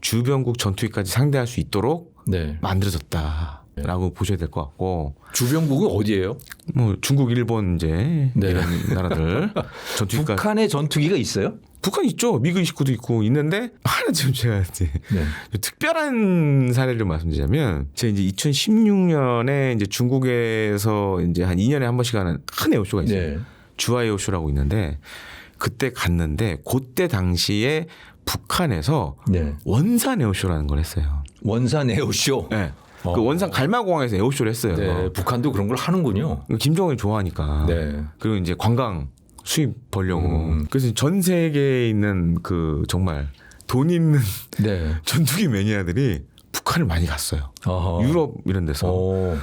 주변국 전투기까지 상대할 수 있도록 네. 만들어졌다라고 보셔야 될 것 같고 주변국은 어디예요? 뭐 중국, 일본 이제 네. 이런 나라들 전투기가 북한에 전투기가 있어요? 북한 있죠. 미그 29도 있고 있는데 하나 지금 제가 이제 네. 특별한 사례를 말씀드리자면 제가 이제 2016년에 이제 중국에서 이제 한 2년에 한 번씩 하는 큰 에어쇼가 있어요. 네. 주화 에어쇼라고 있는데 그때 갔는데 그때 당시에 북한에서 네. 원산 에어쇼라는 걸 했어요. 원산 에어쇼. 네. 그 원산 갈마공항에서 에어쇼를 했어요. 네. 북한도 그런 걸 하는군요. 김정은이 좋아하니까. 네. 그리고 이제 관광 수입 벌려고. 그래서 전 세계에 있는 그 정말 돈 있는 네. 전투기 매니아들이 북한을 많이 갔어요. 어허. 유럽 이런 데서. 오.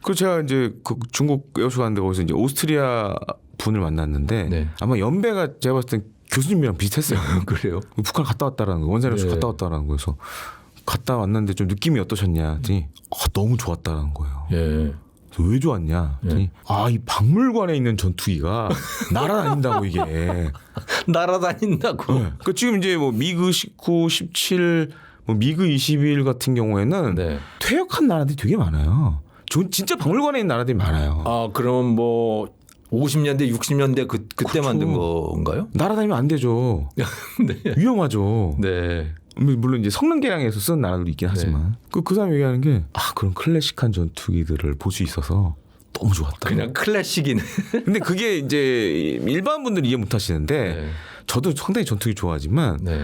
그 제가 이제 그 중국 에어쇼 갔는데 거기서 이제 오스트리아 분을 만났는데 네. 아마 연배가 제가 봤을 땐 교수님이랑 비슷했어요. 그래요? 북한 갔다 왔다라는 거, 원산 에어쇼 네. 갔다 왔다라는 거에서 갔다 왔는데 좀 느낌이 어떠셨냐 했더니 너무 좋았다라는 거예요. 예. 그래서 왜 좋았냐 했더니 이 박물관에 있는 전투기가 날아다닌다고 이게. 날아다닌다고. 네. 그 지금 이제 뭐 미그 19, 17, 뭐 미그 21 같은 경우에는 네. 퇴역한 나라들이 되게 많아요. 진짜 박물관에 있는 나라들이 많아요. 아, 그럼 뭐 50년대, 60년대 그때 그렇죠. 만든 건가요? 날아다니면 안 되죠. 네. 위험하죠. 네. 물론 이제 성능 개량해서 쓰는 나라도 있긴 하지만 그 사람 얘기하는 게 그런 클래식한 전투기들을 볼 수 있어서 너무 좋았다. 그냥 클래식이네. 근데 그게 이제 일반 분들이 이해 못 하시는데 네. 저도 상당히 전투기 좋아하지만 네.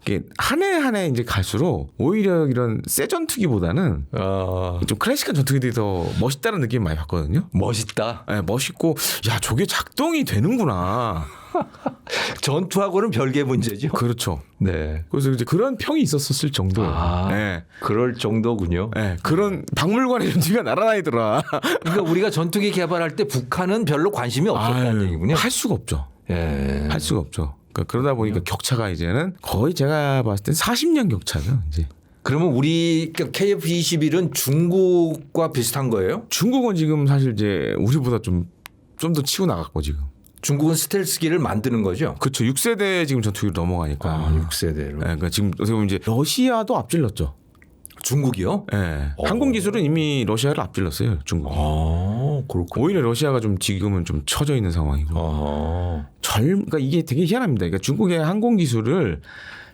이게 한 해 이제 갈수록 오히려 이런 새 전투기보다는 아, 좀 클래식한 전투기들이 더 멋있다는 느낌을 많이 받거든요. 멋있다. 네, 멋있고 저게 작동이 되는구나. 전투하고는 별개 문제죠. 그렇죠. 네. 그래서 이제 그런 평이 있었을 정도예요. 아, 네. 그럴 정도군요. 네, 그런 박물관에 전투기가 날아다니더라. 그러니까 우리가 전투기 개발할 때 북한은 별로 관심이 없었다는 얘기군요. 할 수가 없죠. 예. 할 수가 없죠. 그러다 보니까 격차가 이제는 거의 제가 봤을 땐 40년 격차죠. 이제 그러면 우리 KF-21은 중국과 비슷한 거예요? 중국은 지금 사실 이제 우리보다 좀 더 치고 나갔고 지금. 중국은 스텔스기를 만드는 거죠? 그렇죠. 6세대 지금 전투기로 넘어가니까. 6세대로. 네, 그러니까 지금 어떻게 보면 이제 러시아도 앞질렀죠. 중국이요? 네. 항공 기술은 이미 러시아를 앞질렀어요. 중국. 그렇군요. 오히려 러시아가 좀 지금은 좀 처져 있는 상황이고. 그러니까 이게 되게 희한합니다. 그러니까 중국의 항공 기술을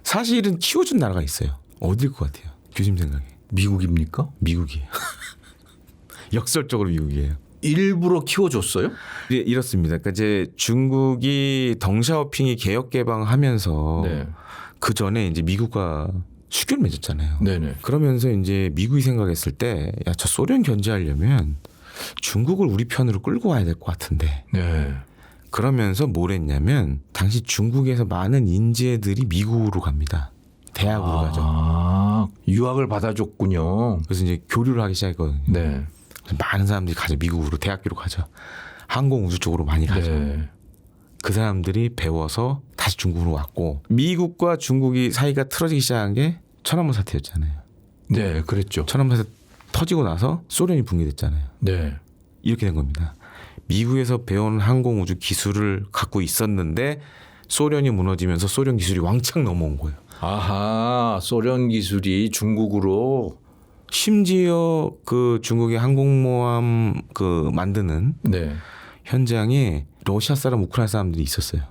사실은 키워준 나라가 있어요. 어딜 것 같아요? 교수님 생각에. 미국입니까? 미국이에요. 역설적으로 미국이에요. 일부러 키워줬어요? 예, 이렇습니다. 그러니까 이제 중국이 덩샤오핑이 개혁 개방하면서 네. 그 전에 이제 미국과 수교를 맺었잖아요. 네네. 그러면서 이제 미국이 생각했을 때, 저 소련 견제하려면 중국을 우리 편으로 끌고 와야 될 것 같은데. 네. 그러면서 뭘 했냐면 당시 중국에서 많은 인재들이 미국으로 갑니다. 대학으로 가죠. 유학을 받아줬군요. 그래서 이제 교류를 하기 시작했거든요. 네. 많은 사람들이 가죠. 미국으로 대학교로 가죠. 항공 우주 쪽으로 많이 가죠. 네. 그 사람들이 배워서 다시 중국으로 왔고 미국과 중국이 사이가 틀어지기 시작한 게 천안문 사태였잖아요. 네, 그랬죠. 천안문 사태 터지고 나서 소련이 붕괴됐잖아요. 네. 이렇게 된 겁니다. 미국에서 배운 항공 우주 기술을 갖고 있었는데 소련이 무너지면서 소련 기술이 왕창 넘어온 거예요. 아하, 소련 기술이 중국으로. 심지어 그 중국의 항공모함 그 만드는 네. 현장에 러시아 사람, 우크라이나 사람들이 있었어요.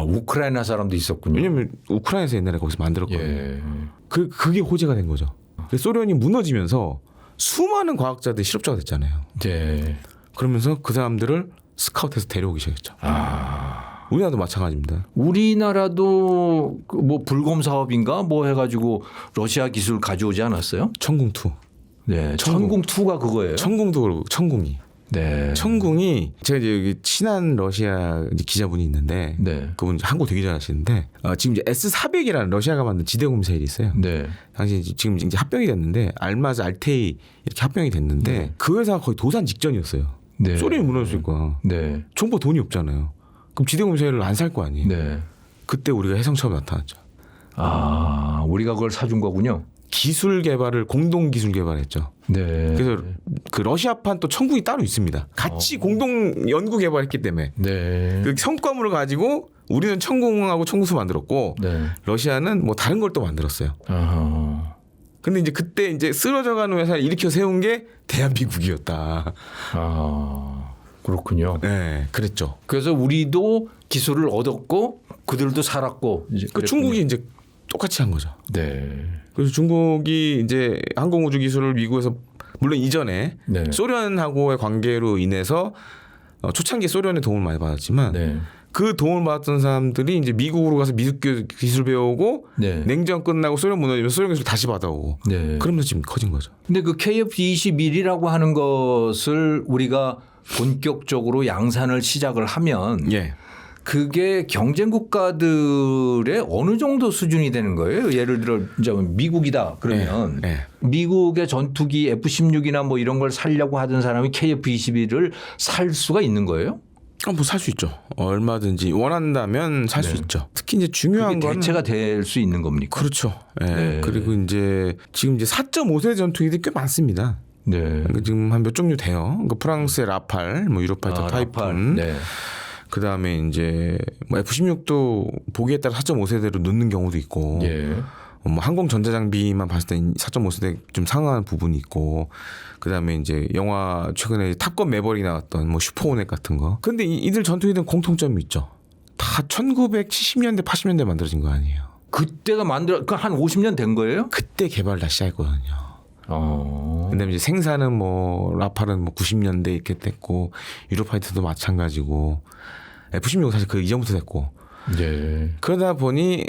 우크라이나 사람도 있었군요. 왜냐면 우크라이나에서 옛날에 거기서 만들었거든요. 예. 그게 호재가 된 거죠. 소련이 무너지면서 수많은 과학자들이 실업자가 됐잖아요. 네. 그러면서 그 사람들을 스카우트해서 데려오기 시작했죠. 우리나라도 마찬가지입니다. 우리나라도 그뭐 불검 사업인가 뭐 해가지고 러시아 기술 가져오지 않았어요? 천궁2. 네. 천궁. 천궁2가 그거예요. 천궁도 그렇고 천궁이. 네. 천궁이 제가 이제 여기 친한 러시아 이제 기자분이 있는데 네. 그분 한국 되게 잘하시는데 지금 이제 S400이라는 러시아가 만든 지대공 미사일이 있어요. 네. 당시 지금 이제 합병이 됐는데 알마즈 알테이 이렇게 합병이 됐는데 그 회사가 거의 도산 직전이었어요. 네. 소련이 무너졌으니까 네. 정부 돈이 없잖아요. 그럼 지대공 미사일을 안 살 거 아니에요. 네. 그때 우리가 해성 처음 나타났죠. 우리가 그걸 사준 거군요. 기술 개발을 공동 기술 개발했죠. 네. 그래서 그 러시아판 또 천국이 따로 있습니다. 같이 공동 연구 개발했기 때문에 네. 그 성과물을 가지고 우리는 천궁하고 천궁수 만들었고 네. 러시아는 뭐 다른 걸 또 만들었어요. 아하. 근데 이제 그때 이제 쓰러져가는 회사를 일으켜 세운 게 대한민국이었다. 그렇군요. 네, 그랬죠. 그래서 우리도 기술을 얻었고 그들도 살았고 이제 그 그랬군요. 중국이 이제 똑같이 한 거죠. 네. 그래서 중국이 이제 항공우주 기술을 미국에서 물론 이전에 네. 소련하고의 관계로 인해서 초창기 소련의 도움을 많이 받았지만 네. 그 도움을 받았던 사람들이 이제 미국으로 가서 미국 기술 배우고 네. 냉전 끝나고 소련 무너지면 소련 기술 다시 받아오고 네. 그러면서 지금 커진 거죠. 근데 그 KF-21이라고 하는 것을 우리가 본격적으로 양산을 시작을 하면 예. 그게 경쟁 국가들의 어느 정도 수준이 되는 거예요? 예를 들어 이제 미국이다 그러면 예. 미국의 전투기 F-16이나 뭐 이런 걸 살려고 하던 사람이 KF-21을 살 수가 있는 거예요? 뭐 살 수 있죠. 얼마든지 원한다면 살 수 있죠. 특히 이제 중요한 그게 건 대체가 될 수 있는 겁니까? 그렇죠. 예. 네. 그리고 이제 지금 이제 4.5세 전투기들이 꽤 많습니다. 네. 지금 한 몇 종류 돼요. 그러니까 프랑스의 라팔, 뭐 유로파이터 타이푼, 네. 그 다음에 이제 뭐 F-16도 보기에 따라 4.5세대로 넣는 경우도 있고, 예. 뭐 항공 전자 장비만 봤을 때 4.5세대 좀 상응하는 부분이 있고, 그 다음에 이제 영화 최근에 탑건 매버릭 나왔던 뭐 슈퍼호넷 같은 거. 근데 이들 전투기들은 공통점이 있죠. 다 1970년대, 80년대 만들어진 거 아니에요. 그때가 한 50년 된 거예요? 그때 개발 다시 시작했거든요. 어. 근데 이제 생산은 뭐 라팔은 뭐 90년대 이렇게 됐고 유로파이터도 마찬가지고 F-16은 사실 그 이전부터 됐고 예. 그러다 보니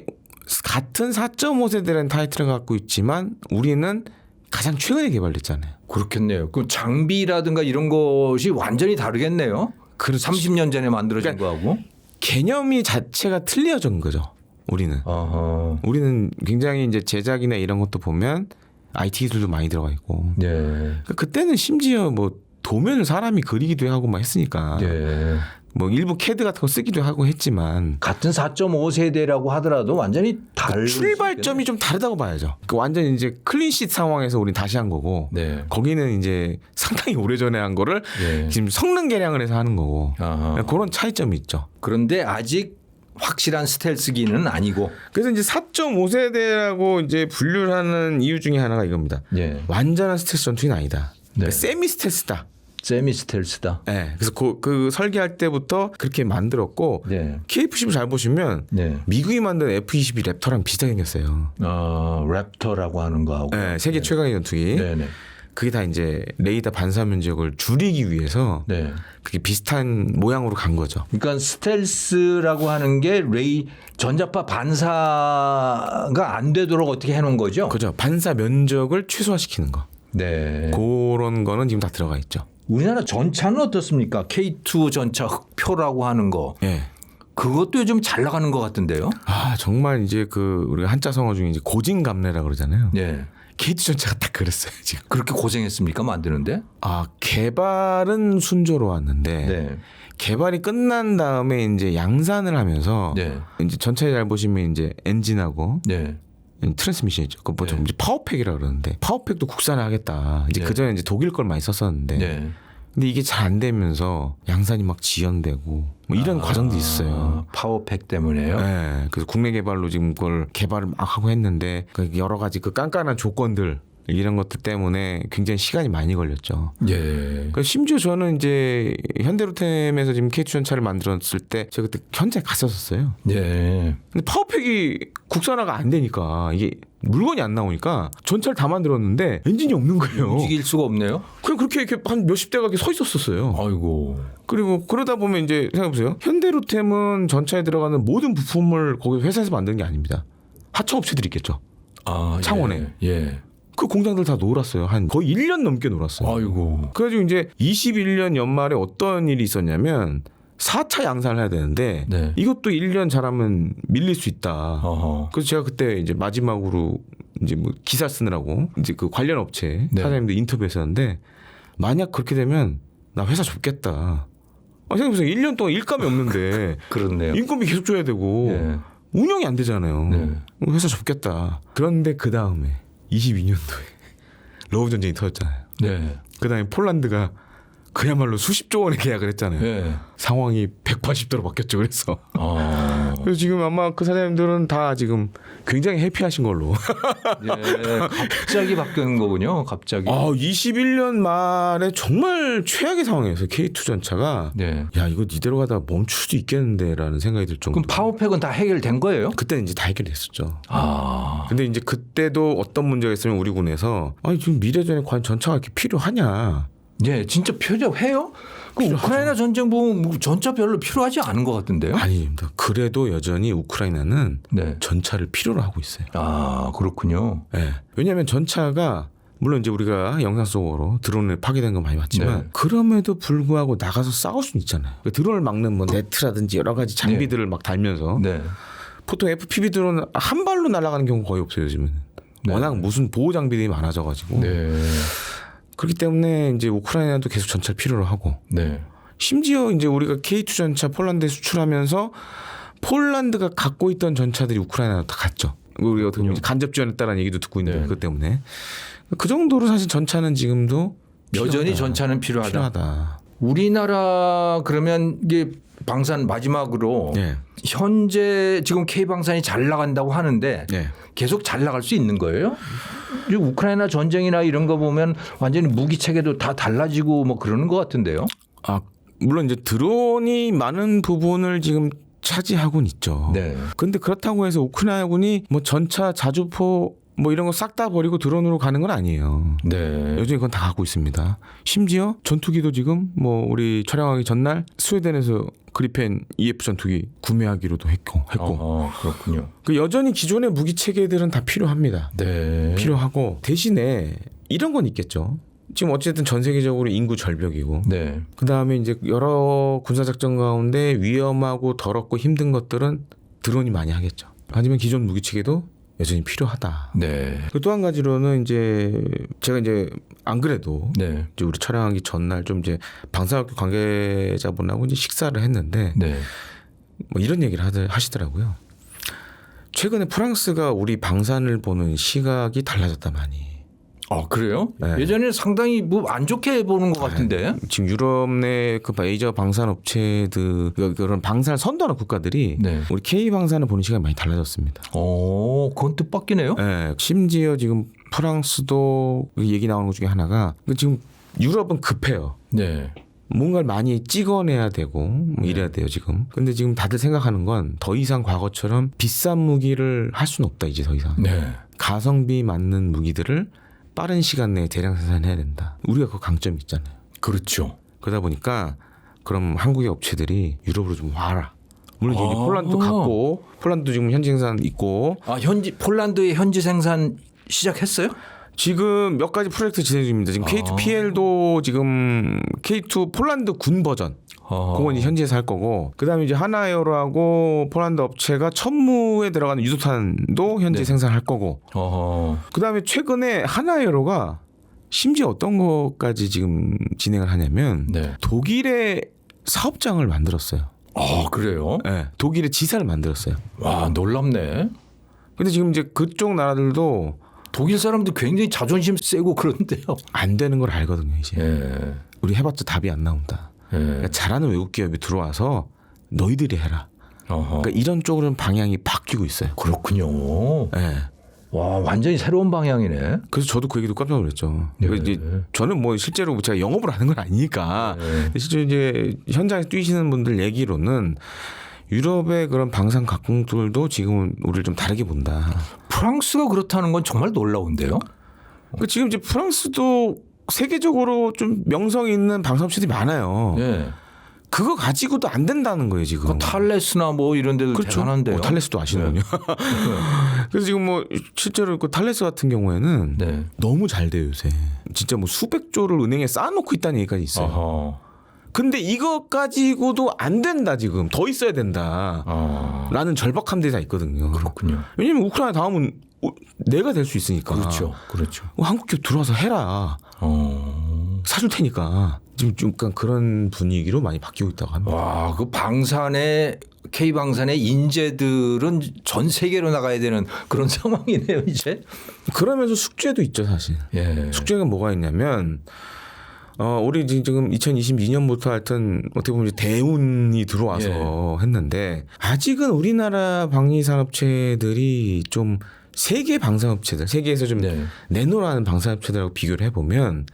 같은 4.5세대라는 타이틀을 갖고 있지만 우리는 가장 최근에 개발됐잖아요. 그렇겠네요. 그 장비라든가 이런 것이 완전히 다르겠네요. 그렇죠. 30년 전에 만들어진 그러니까 거하고. 개념이 자체가 틀려진 거죠. 우리는 우리는 굉장히 이제 제작이나 이런 것도 보면 IT 기술도 많이 들어가 있고. 예. 그러니까 그때는 심지어 뭐 도면을 사람이 그리기도 하고 막 했으니까. 예. 뭐 일부 캐드 같은 거 쓰기도 하고 했지만 같은 4.5세대라고 하더라도 완전히 다른 출발점이 좀 다르다고 봐야죠. 그 완전 이제 클린시트 상황에서 우린 다시 한 거고 네. 거기는 이제 상당히 오래전에 한 거를 예. 지금 성능 개량을 해서 하는 거고 아하. 그런 차이점이 있죠. 그런데 아직 확실한 스텔스기는 아니고. 그래서 이제 4.5세대라고 이제 분류를 하는 이유 중에 하나가 이겁니다. 예. 완전한 스텔스 전투기는 아니다. 네. 세미 스텔스다. 세미 스텔스다. 네. 그래서 그 설계할 때부터 그렇게 만들었고 네. KF-10을 잘 보시면 네. 미국이 만든 F-22 랩터랑 비슷하게 생겼어요. 랩터라고 하는 거하고. 네, 세계 최강의 전투기. 네네. 그게 다 이제 레이더 반사 면적을 줄이기 위해서 네. 그게 비슷한 모양으로 간 거죠. 그러니까 스텔스라고 하는 게 전자파 반사가 안 되도록 어떻게 해놓은 거죠? 그죠. 반사 면적을 최소화시키는 거. 네. 그런 거는 지금 다 들어가 있죠. 우리나라 전차는 어떻습니까? K2 전차 흑표라고 하는 거. 예. 그것도 요즘 잘 나가는 것 같은데요. 아 정말 이제 그 우리가 한자 성어 중에 이제 고진감래라 그러잖아요. 네. KT 전차가 딱 그랬어요 지금. 그렇게 고생했습니까 만드는데? 아 개발은 순조로 왔는데 네. 개발이 끝난 다음에 이제 양산을 하면서 네. 이제 전차에 잘 보시면 이제 엔진하고 네. 트랜스미션이죠. 그 보통 이제 파워팩이라 그러는데 파워팩도 국산화하겠다. 이제 네. 그 전에 이제 독일 걸 많이 썼었는데, 네. 근데 이게 잘 안 되면서 양산이 막 지연되고 뭐 이런 과정도 있어요. 파워팩 때문에요. 네, 그래서 국내 개발로 지금 그걸 개발을 막 하고 했는데 그 여러 가지 그 깐깐한 조건들 이런 것들 때문에 굉장히 시간이 많이 걸렸죠. 예. 그러니까 심지어 저는 이제 현대로템에서 지금 KT 전차를 만들었을 때 제가 그때 현장에 갔었어요. 예. 근데 파워팩이 국산화가 안 되니까 이게 물건이 안 나오니까 전차를 다 만들었는데 엔진이 없는 거예요. 움직일 수가 없네요. 그냥 그렇게 이렇게 한 몇십 대가 이렇게 서 있었어요. 아이고. 그리고 그러다 보면 이제 생각해보세요. 현대로템은 전차에 들어가는 모든 부품을 거기 회사에서 만드는 게 아닙니다. 하청업체들이 있겠죠. 아, 창원에. 예. 그 공장들 다 놀았어요. 한 거의 1년 넘게 놀았어요. 아이고. 그래가지고 이제 21년 연말에 어떤 일이 있었냐면 4차 양산을 해야 되는데 네. 이것도 1년 잘하면 밀릴 수 있다. 어허. 그래서 제가 그때 이제 마지막으로 이제 뭐 기사 쓰느라고 이제 그 관련 업체 네. 사장님들 인터뷰했었는데 만약 그렇게 되면 나 회사 좁겠다. 생각해보세요. 1년 동안 일감이 없는데 그렇네요. 인건비 계속 줘야 되고 예. 운영이 안 되잖아요. 네. 회사 좁겠다. 그런데 그 다음에 22년도에 러브 전쟁이 터졌잖아요. 네. 그 다음에 폴란드가 그야말로 수십조 원의 계약을 했잖아요. 예. 상황이 180도로 바뀌었죠. 그래서. 아. 그래서 지금 아마 그 사장님들은 다 지금 굉장히 해피하신 걸로. 예. 갑자기 바뀌는 거군요. 갑자기. 21년 말에 정말 최악의 상황이었어요. K2 전차가. 네. 야, 이거 이대로 가다 멈출 수도 있겠는데라는 생각이 들 정도로. 그럼 파워팩은 다 해결된 거예요? 그때는 이제 다 해결됐었죠. 아. 근데 이제 그때도 어떤 문제가 있으면 우리 군에서 아니 지금 미래전에 과연 전차가 이렇게 필요하냐. 예, 진짜 필요해요? 그 우크라이나 전쟁 보면 뭐 전차 별로 필요하지 않은 것 같은데요? 아닙니다. 그래도 여전히 우크라이나는 네. 전차를 필요로 하고 있어요. 아, 그렇군요. 네. 왜냐하면 전차가 물론 이제 우리가 영상 속으로 드론을 파괴된 건 많이 봤지만 네. 그럼에도 불구하고 나가서 싸울 수는 있잖아요. 그 드론을 막는 뭐 네트라든지 여러 가지 장비들을 막 달면서 네. 보통 FPV 드론은 한 발로 날아가는 경우 거의 없어요 요즘은. 네. 워낙 무슨 보호 장비들이 많아져가지고 네. 그렇기 때문에 이제 우크라이나도 계속 전차를 필요로 하고 네. 심지어 이제 우리가 K2 전차 폴란드에 수출하면서 폴란드가 갖고 있던 전차들이 우크라이나로 다 갔죠. 우리가 어떻게 보면 간접 지원했다는 얘기도 듣고 있는데 네. 그것 때문에 그 정도로 사실 전차는 지금도 여전히 필요하다. 전차는 필요하다. 필요하다. 그러면 이게 방산 마지막으로 네. 현재 지금 K 방산이 잘 나간다고 하는데 네. 계속 잘 나갈 수 있는 거예요? 이 우크라이나 전쟁이나 이런 거 보면 완전히 무기 체계도 다 달라지고 뭐 그러는 것 같은데요. 물론 이제 드론이 많은 부분을 지금 차지하고는 있죠. 네. 근데 그렇다고 해서 우크라이나군이 뭐 전차, 자주포 뭐 이런 거 싹 다 버리고 드론으로 가는 건 아니에요. 네. 여전히 그건 다 갖고 있습니다. 심지어 전투기도 지금 뭐 우리 촬영하기 전날 스웨덴에서 그리펜 EF 전투기 구매하기로도 했고. 그렇군요. 그 여전히 기존의 무기 체계들은 다 필요합니다. 네. 필요하고 대신에 이런 건 있겠죠. 지금 어쨌든 전 세계적으로 인구 절벽이고 네. 그다음에 이제 여러 군사작전 가운데 위험하고 더럽고 힘든 것들은 드론이 많이 하겠죠. 하지만 기존 무기 체계도 여전히 필요하다. 네. 또 한 가지로는 이제 제가 이제 안 그래도 네. 이제 우리 촬영하기 전날 좀 이제 방산학교 관계자분하고 이제 식사를 했는데 네. 뭐 이런 얘기를 하시더라고요. 최근에 프랑스가 우리 방산을 보는 시각이 달라졌다 많이. 그래요? 네. 예전에 상당히 뭐 안 좋게 보는 것 같은데. 지금 유럽 내 그 메이저 방산 업체들 그런 방산을 선도하는 국가들이 네. 우리 K 방산을 보는 시각이 많이 달라졌습니다. 그건 뜻밖이네요. 네, 심지어 지금 프랑스도 얘기 나오는 것 중에 하나가 지금 유럽은 급해요. 네. 뭔가를 많이 찍어내야 되고 뭐 이래야 돼요 지금. 근데 지금 다들 생각하는 건 더 이상 과거처럼 비싼 무기를 할 수는 없다 이제 더 이상. 네. 가성비 맞는 무기들을 빠른 시간 내에 대량 생산해야 된다. 우리가 그 강점이 있잖아요. 그렇죠. 그러다 보니까 그럼 한국의 업체들이 유럽으로 좀 와라. 물론 이제 폴란드도 갔고 폴란드도 지금 현지 생산 있고 폴란드의 현지 생산 시작했어요? 지금 몇 가지 프로젝트 진행 중입니다. 지금 K2PL도 지금 K2 폴란드 군 버전 그건 이제 현지에서 할 거고 그다음에 이제 하나에어로하고 폴란드 업체가 천무에 들어가는 유도탄도 현지 생산할 거고 그다음에 최근에 하나에어로가 심지어 어떤 것까지 지금 진행을 하냐면 네. 독일의 사업장을 만들었어요. 그래요? 네, 독일의 지사를 만들었어요. 와, 놀랍네. 근데 지금 이제 그쪽 나라들도 독일 사람들 굉장히 자존심 세고 그런데요. 안 되는 걸 알거든요, 이제. 예. 우리 해봤자 답이 안 나온다. 그러니까 잘하는 외국 기업이 들어와서 너희들이 해라. 그러니까 이런 쪽으로는 방향이 바뀌고 있어요. 그렇군요. 네. 와, 완전히 새로운 방향이네. 그래서 저도 그 얘기도 깜짝 놀랐죠. 네. 이제 저는 뭐 실제로 제가 영업을 하는 건 아니니까 실제로 이제 현장에서 뛰시는 분들 얘기로는 유럽의 그런 방산 각국들도 지금은 우리를 좀 다르게 본다. 프랑스가 그렇다는 건 정말 놀라운데요. 그 지금 이제 프랑스도 세계적으로 좀 명성 있는 방사업체들이 많아요. 네. 그거 가지고도 안 된다는 거예요 지금. 그 탈레스나 뭐 이런 데도 그렇죠. 대단한데요. 탈레스도 아시는군요. 그래서 지금 뭐 실제로 그 탈레스 같은 경우에는 네. 너무 잘 돼요 요새. 진짜 뭐 수백조를 은행에 쌓아놓고 있다는 얘기까지 있어요. 어허. 근데 이거 가지고도 안 된다 지금. 더 있어야 된다. 라는 절박한 데가 있거든요. 그렇군요. 왜냐면 우크라이나 다음은 내가 될 수 있으니까. 그렇죠. 그렇죠. 한국 기업 들어와서 해라. 사줄 테니까. 지금 좀 약간 그런 분위기로 많이 바뀌고 있다고 합니다. 와, 그 방산의 K 방산의 인재들은 전 세계로 나가야 되는 그런 상황이네요, 이제. 그러면서 숙제도 있죠, 사실. 예. 숙제가 뭐가 있냐면 우리 지금 2022년부터 하여튼 어떻게 보면 이제 대운이 들어와서 했는데 아직은 우리나라 방위산업체들이 좀 세계 방산업체들, 세계에서 좀 네. 내놓으라는 방산업체들하고 비교를 해보면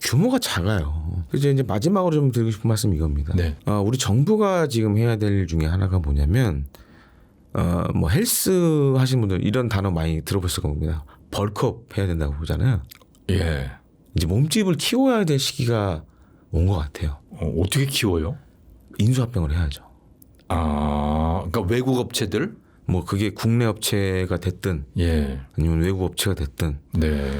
규모가 작아요. 그래서 이제 마지막으로 좀 드리고 싶은 말씀이 이겁니다. 네. 우리 정부가 지금 해야 될 일 중에 하나가 뭐냐면 뭐 헬스 하시는 분들 이런 단어 많이 들어보실 겁니다. 벌크업 해야 된다고 보잖아요. 예. 이제 몸집을 키워야 될 시기가 온 것 같아요. 어떻게 키워요? 인수합병을 해야죠. 아, 그러니까 외국 업체들? 뭐 그게 국내 업체가 됐든 예. 아니면 외국 업체가 됐든 네.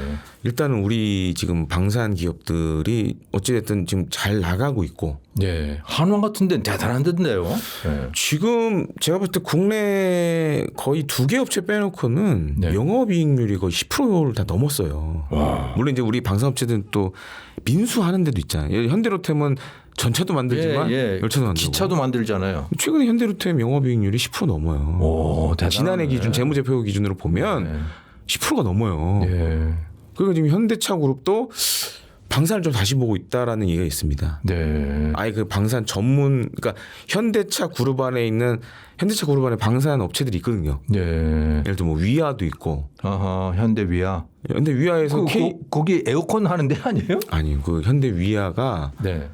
일단은 우리 지금 방산 기업들이 어찌됐든 지금 잘 나가고 있고 네. 한원 같은 데는 대단한데요. 네. 지금 제가 볼 때 국내 거의 2개 업체 빼놓고는 네. 영업이익률이 거의 10%를 다 넘었어요. 와. 물론 이제 우리 방산업체들은 또 민수하는 데도 있잖아요. 현대로템은 전차도 만들지만 열차도 만들고 기차도 만들잖아요. 최근에 현대로템 영업이익률이 10% 넘어요. 오, 대단하네. 지난해 기준 재무제표 기준으로 보면 네. 10%가 넘어요. 예. 그러니까 지금 현대차 그룹도 방산을 좀 다시 보고 있다라는 얘기가 있습니다. 네. 아예 그 방산 전문, 그러니까 현대차 그룹 안에 있는 현대차 그룹 안에 방산 업체들이 있거든요. 네. 예를 들어 뭐 위아도 있고. 아하, 현대 위아. 현대 위아에서 거기 에어컨 하는 데 아니에요? 아니 그 현대 위아가 네.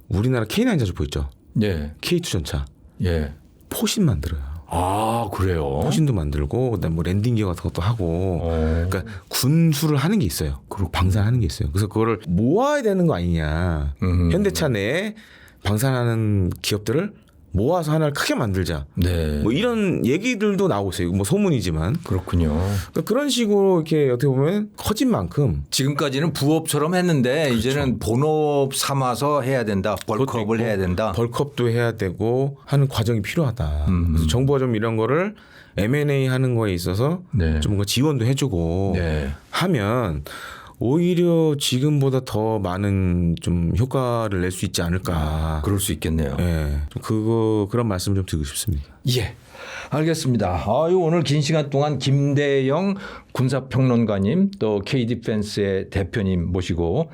우리나라 K9 자주포 있죠. 네. K2 전차 예. 포신 만들어요. 아, 그래요? 포신도 만들고 그다음 뭐 랜딩 기어 같은 것도 하고. 그러니까 군수를 하는 게 있어요. 그리고 방산하는 게 있어요. 그래서 그거를 모아야 되는 거 아니냐. 현대차 내에 방산하는 기업들을 모아서 하나를 크게 만들자. 네. 뭐 이런 얘기들도 나오고 있어요. 뭐 소문이지만. 그렇군요. 그러니까 그런 식으로 이렇게 어떻게 보면 커진 만큼 지금까지는 부업처럼 했는데 이제는 본업 삼아서 해야 된다. 벌크업을 해야 된다. 벌크업도 해야 되고 하는 과정이 필요하다. 그래서 정부가 좀 이런 거를 M&A 하는 거에 있어서 네. 좀 뭔가 지원도 해주고 네. 하면 오히려 지금보다 더 많은 좀 효과를 낼 수 있지 않을까. 그럴 수 있겠네요. 예. 좀 그런 말씀을 좀 드리고 싶습니다. 예. 알겠습니다. 아유, 오늘 긴 시간 동안 김대영 군사평론가님 또 K디펜스의 대표님 모시고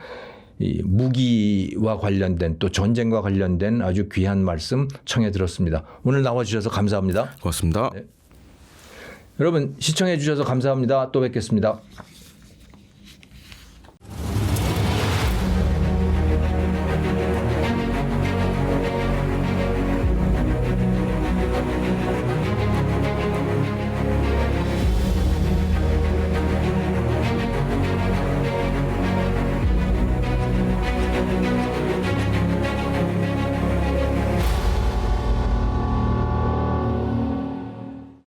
이 무기와 관련된 또 전쟁과 관련된 아주 귀한 말씀 청해 들었습니다. 오늘 나와주셔서 감사합니다. 고맙습니다. 여러분 시청해 주셔서 감사합니다. 또 뵙겠습니다.